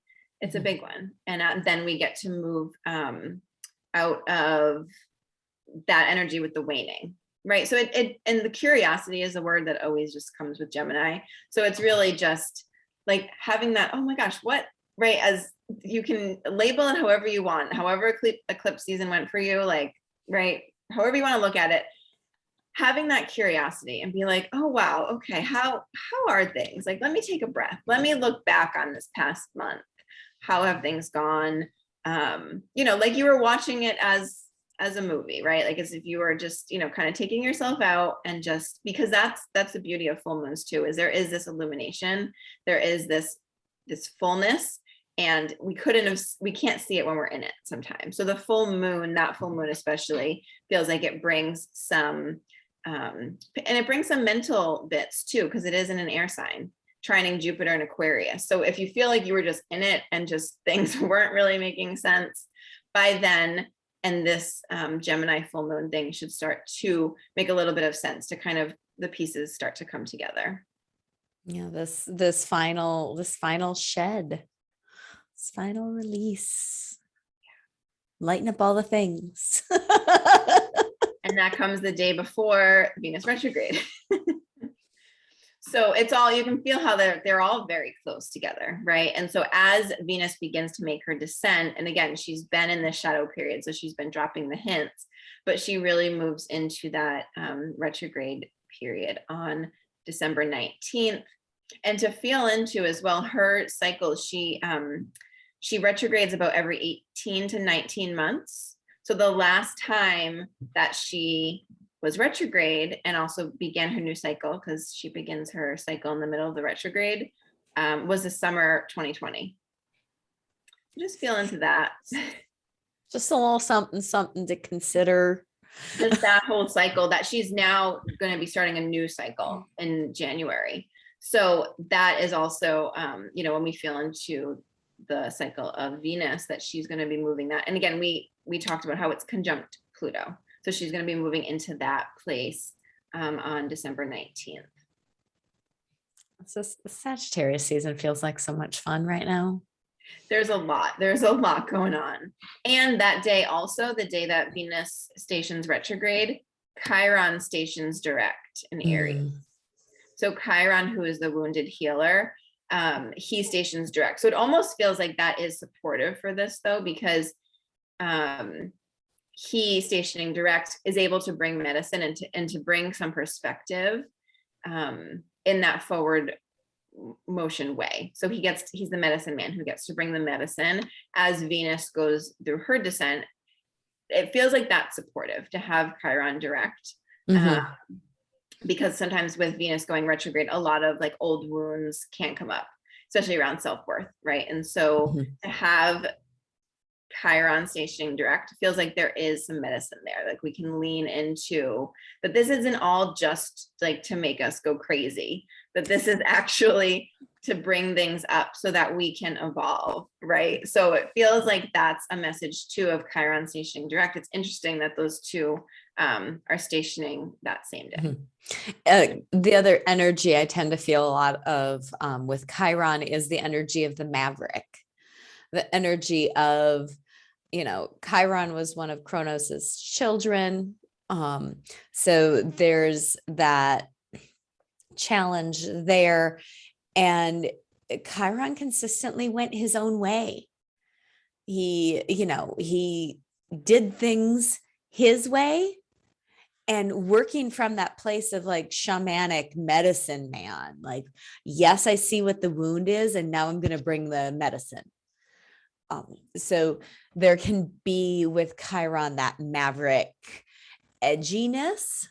Speaker 1: It's a big one. And then we get to move out of that energy with the waning, right? So and the curiosity is a word that always just comes with Gemini. So it's really just like having that, oh my gosh, what, right? As you can label it however you want, however eclipse season went for you, like, right? However you want to look at it, having that curiosity and be like, oh, wow, okay, how are things? Like, let me take a breath. Let me look back on this past month. How have things gone? Like you were watching it as a movie, right? Like as if you were just, kind of taking yourself out and just, because that's the beauty of full moons too, is there is this illumination, there is this fullness, and we can't see it when we're in it sometimes. So the full moon, that full moon especially, feels like it brings some, and it brings some mental bits too, because it is in an air sign, trining Jupiter in Aquarius. So if you feel like you were just in it and just things weren't really making sense by then, and this Gemini full moon thing should start to make a little bit of sense, to kind of the pieces start to come together.
Speaker 2: Yeah, this final shed, this final release, lighten up all the things.
Speaker 1: And that comes the day before Venus retrograde. So it's all, you can feel how they're all very close together, right? And so as Venus begins to make her descent, and again, she's been in this shadow period, so she's been dropping the hints, but she really moves into that retrograde period on December 19th. And to feel into as well, her cycle, she retrogrades about every 18 to 19 months. So the last time that she was retrograde and also began her new cycle, because she begins her cycle in the middle of the retrograde, was the summer 2020. Just feel into that.
Speaker 2: Just a little something to consider.
Speaker 1: Just that whole cycle, that she's now going to be starting a new cycle in January. So that is also, when we feel into the cycle of Venus, that she's going to be moving that. And again, we talked about how it's conjunct Pluto. So she's going to be moving into that place on December 19th.
Speaker 2: So the Sagittarius season feels like so much fun right now.
Speaker 1: There's a lot going on. And that day also, the day that Venus stations retrograde, Chiron stations direct in Aries. So Chiron, who is the wounded healer, he stations direct. So it almost feels like that is supportive for this though, because he stationing direct is able to bring medicine and to bring some perspective in that forward motion way. So he's the medicine man who gets to bring the medicine as Venus goes through her descent. It feels like that's supportive to have Chiron direct. Because sometimes with Venus going retrograde, a lot of like old wounds can't come up, especially around self-worth, right? And so to have Chiron stationing direct feels like there is some medicine there, like we can lean into, but this isn't all just like to make us go crazy, but this is actually to bring things up so that we can evolve, right? So it feels like that's a message too of Chiron stationing direct. It's interesting that those two are stationing that same day.
Speaker 2: The other energy I tend to feel a lot of with Chiron is the energy of the maverick, the energy of, Chiron was one of Kronos's children. So there's that challenge there. And Chiron consistently went his own way. He did things his way, and working from that place of like shamanic medicine man, like, yes, I see what the wound is, and now I'm going to bring the medicine. So there can be with Chiron that maverick edginess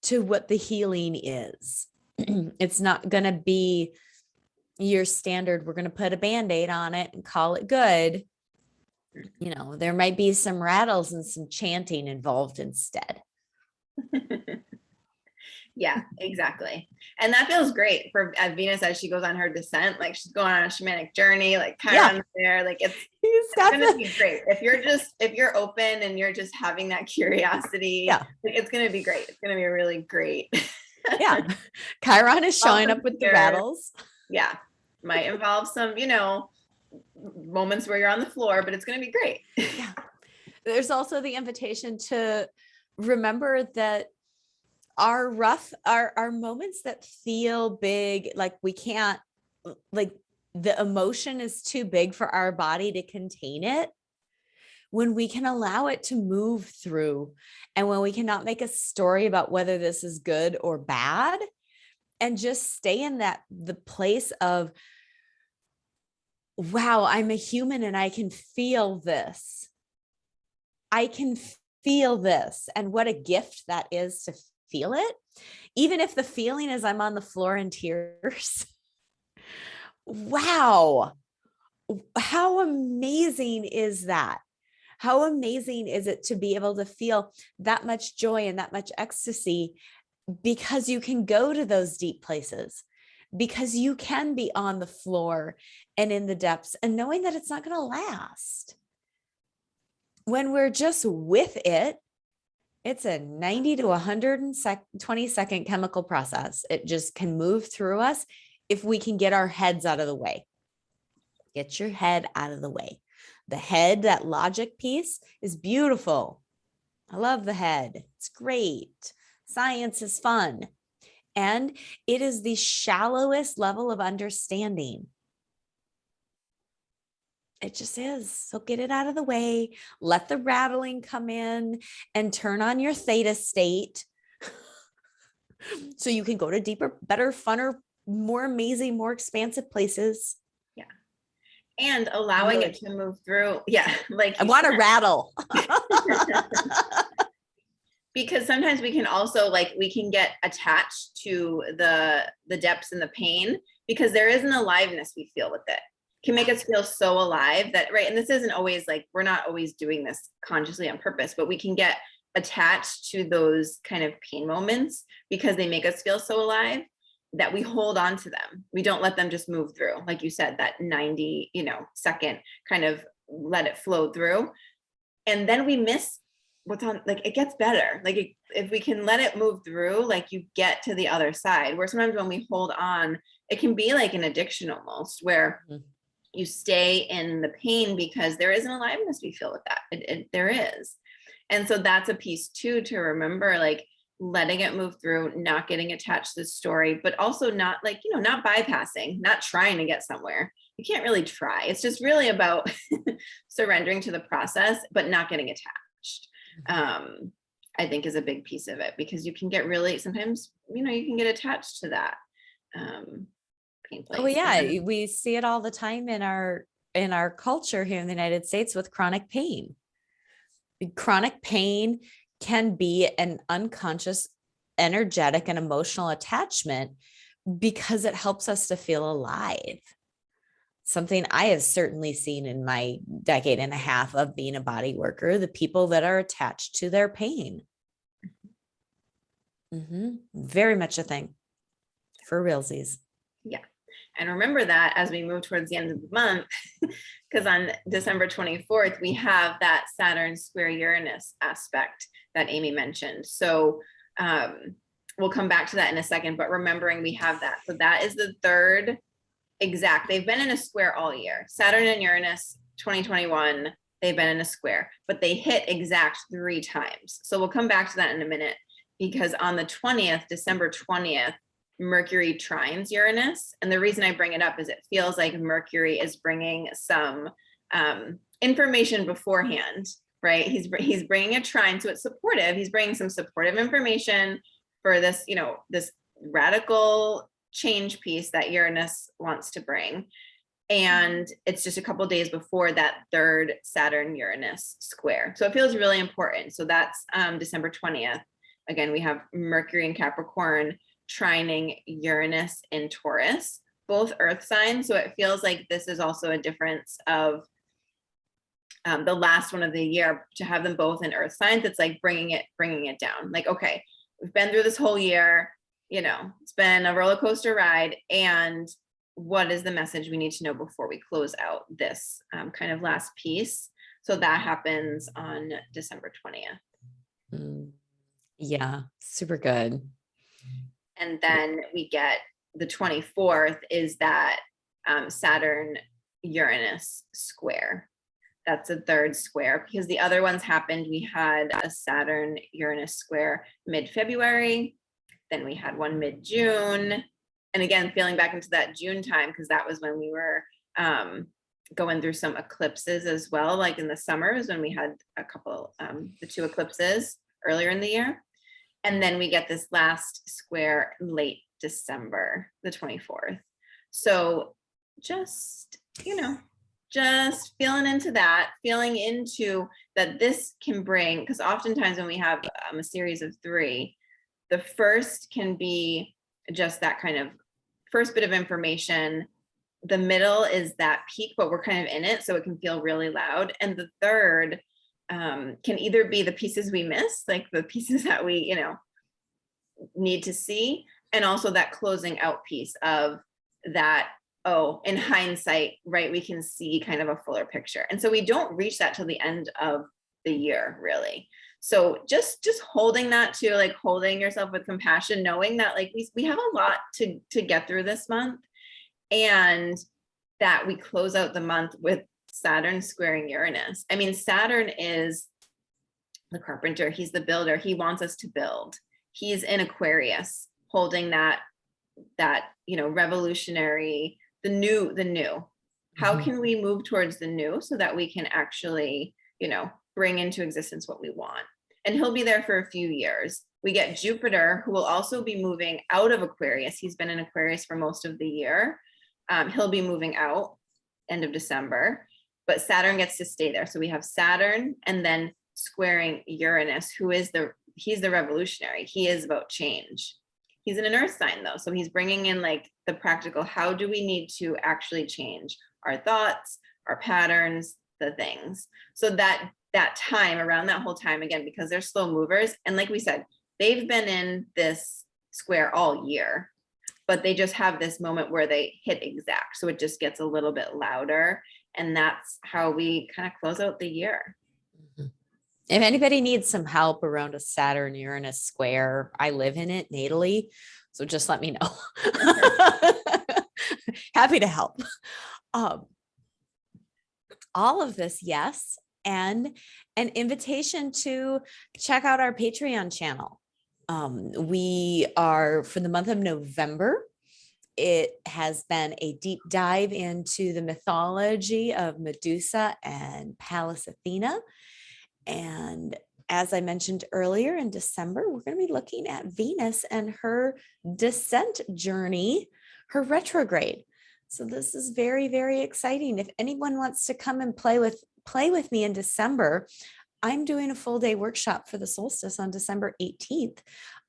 Speaker 2: to what the healing is. It's not going to be your standard, we're going to put a Band-Aid on it and call it good. There might be some rattles and some chanting involved instead.
Speaker 1: Yeah, exactly. And that feels great for Venus as she goes on her descent. Like she's going on a shamanic journey, like Chiron's there. Like it's gonna be great. If you're open and you're just having that curiosity, like, it's gonna be great. It's gonna be really great.
Speaker 2: Yeah. Chiron is showing up with the rattles.
Speaker 1: Yeah. Might involve some, moments where you're on the floor, but it's going to be great.
Speaker 2: Yeah. There's also the invitation to remember that our moments that feel big, like we can't, like the emotion is too big for our body to contain it. When we can allow it to move through, and when we cannot make a story about whether this is good or bad, and just stay in the place of, wow, I'm a human and I can feel this. I can feel this. And what a gift that is to feel it. Even if the feeling is I'm on the floor in tears. Wow. How amazing is that? How amazing is it to be able to feel that much joy and that much ecstasy, because you can go to those deep places, because you can be on the floor and in the depths, and knowing that it's not going to last. When we're just with it, it's a 90 to 120 second chemical process. It just can move through us if we can get our heads out of the way. Get your head out of the way. The head, that logic piece, is beautiful. I love the head. It's great. Science is fun. And it is the shallowest level of understanding. It just is. So get it out of the way. Let the rattling come in and turn on your theta state so you can go to deeper, better, funner, more amazing, more expansive places.
Speaker 1: Yeah. And allowing it to move through. Yeah. Like
Speaker 2: I want to rattle.
Speaker 1: Because sometimes we can also we can get attached to the depths and the pain, because there is an aliveness we feel with it. Can make us feel so alive that, right. And this isn't always we're not always doing this consciously on purpose, but we can get attached to those kind of pain moments because they make us feel so alive that we hold on to them. We don't let them just move through. Like you said, that 90, second kind of let it flow through. And then we miss what's on, it gets better. If we can let it move through, you get to the other side, where sometimes when we hold on, it can be like an addiction almost, where you stay in the pain because there is an aliveness we feel with that. There is. And so that's a piece too, to remember, letting it move through, not getting attached to the story, but also not not bypassing, not trying to get somewhere. You can't really try. It's just really about surrendering to the process, but not getting attached. I think is a big piece of it, because you can get really, sometimes, you can get attached to that pain place.
Speaker 2: Oh yeah. We see it all the time in our culture here in the United States with chronic pain. Chronic pain can be an unconscious, energetic, and emotional attachment because it helps us to feel alive. Something I have certainly seen in my decade and a half of being a body worker, the people that are attached to their pain. Very much a thing for realsies.
Speaker 1: Yeah. And remember that as we move towards the end of the month, because on December 24th, we have that Saturn square Uranus aspect that Amiee mentioned. So we'll come back to that in a second, but remembering we have that. So that is the third exact. They've been in a square all year. Saturn and Uranus 2021, they've been in a square, but they hit exact 3 times. So we'll come back to that in a minute, because on the 20th, December 20th, Mercury trines Uranus. And the reason I bring it up is it feels like Mercury is bringing some information beforehand, right? He's bringing a trine, so it's supportive. He's bringing some supportive information for this, this radical change piece that Uranus wants to bring. And it's just a couple of days before that third Saturn Uranus square. So it feels really important. So that's December 20th. Again, we have Mercury in Capricorn trining Uranus in Taurus, both earth signs. So it feels like this is also a difference of the last one of the year, to have them both in earth signs. It's bringing it down. Okay, we've been through this whole year, it's been a roller coaster ride. And what is the message we need to know before we close out this kind of last piece? So that happens on December 20th.
Speaker 2: Yeah, super good.
Speaker 1: And then we get the 24th is that Saturn Uranus square. That's a third square because the other ones happened. We had a Saturn Uranus square mid-February. Then we had one mid-June. And again, feeling back into that June time, because that was when we were going through some eclipses as well. Like in the summers when we had a couple, the 2 eclipses earlier in the year. And then we get this last square late December, the 24th. So just, just feeling into that, feeling into that this can bring, because oftentimes when we have a series of 3, the first can be just that kind of first bit of information. The middle is that peak, but we're kind of in it, so it can feel really loud. And the third can either be the pieces we miss, like the pieces that we, need to see, and also that closing out piece of that, oh, in hindsight, right, we can see kind of a fuller picture. And so we don't reach that till the end of the year, really. So just holding that too, like holding yourself with compassion, knowing that like we have a lot to get through this month, and that we close out the month with Saturn squaring Uranus. I mean, Saturn is the carpenter, he's the builder, he wants us to build. He's in Aquarius, holding that revolutionary, the new. How can we move towards the new so that we can actually, bring into existence what we want? And he'll be there for a few years. We get Jupiter, who will also be moving out of Aquarius. He's been in Aquarius for most of the year. He'll be moving out end of December, but Saturn gets to stay there. So we have Saturn and then squaring Uranus, who is he's the revolutionary. He is about change. He's in an earth sign though. So he's bringing in like the practical, how do we need to actually change our thoughts, our patterns, the things. So that time, around that whole time, again, because they're slow movers. And like we said, they've been in this square all year, but they just have this moment where they hit exact. So it just gets a little bit louder. And that's how we kind of close out the year.
Speaker 2: If anybody needs some help around a Saturn Uranus square, I live in it natally. So just let me know. Happy to help. All of this, yes. And an invitation to check out our Patreon channel. We are, for the month of November, it has been a deep dive into the mythology of Medusa and Pallas Athena. And as I mentioned earlier, in December, we're going to be looking at Venus and her descent journey, her retrograde. So this is very, very exciting. If anyone wants to come and play with me in December, I'm doing a full day workshop for the solstice on December 18th.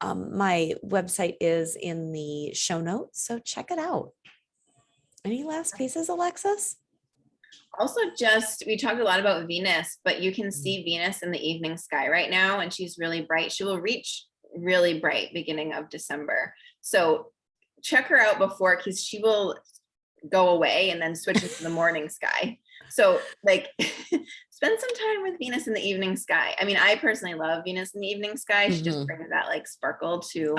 Speaker 2: My website is in the show notes, so check it out. Any last pieces, Alexis?
Speaker 1: Also, we talked a lot about Venus, but you can see Venus in the evening sky right now, and she's really bright. She will reach really bright beginning of December. So check her out before, because she will go away and then switch into the morning sky. So like spend some time with Venus in the evening sky. I mean, I personally love Venus in the evening sky. She just brings that like sparkle to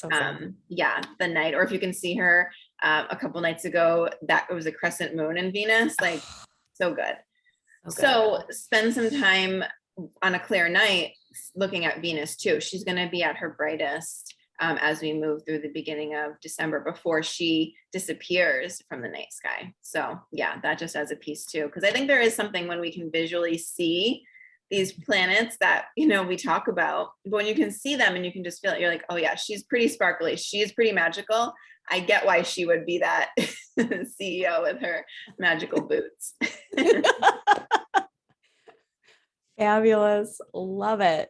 Speaker 1: the night. Or if you can see her a couple nights ago, that it was a crescent moon in Venus, like so good. So spend some time on a clear night looking at Venus too. She's going to be at her brightest as we move through the beginning of December before she disappears from the night sky. So yeah, that just as a piece too, because I think there is something when we can visually see these planets that, we talk about, but when you can see them and you can just feel it, you're like, oh yeah, she's pretty sparkly. She's pretty magical. I get why she would be that CEO with her magical boots.
Speaker 2: Fabulous. Love it.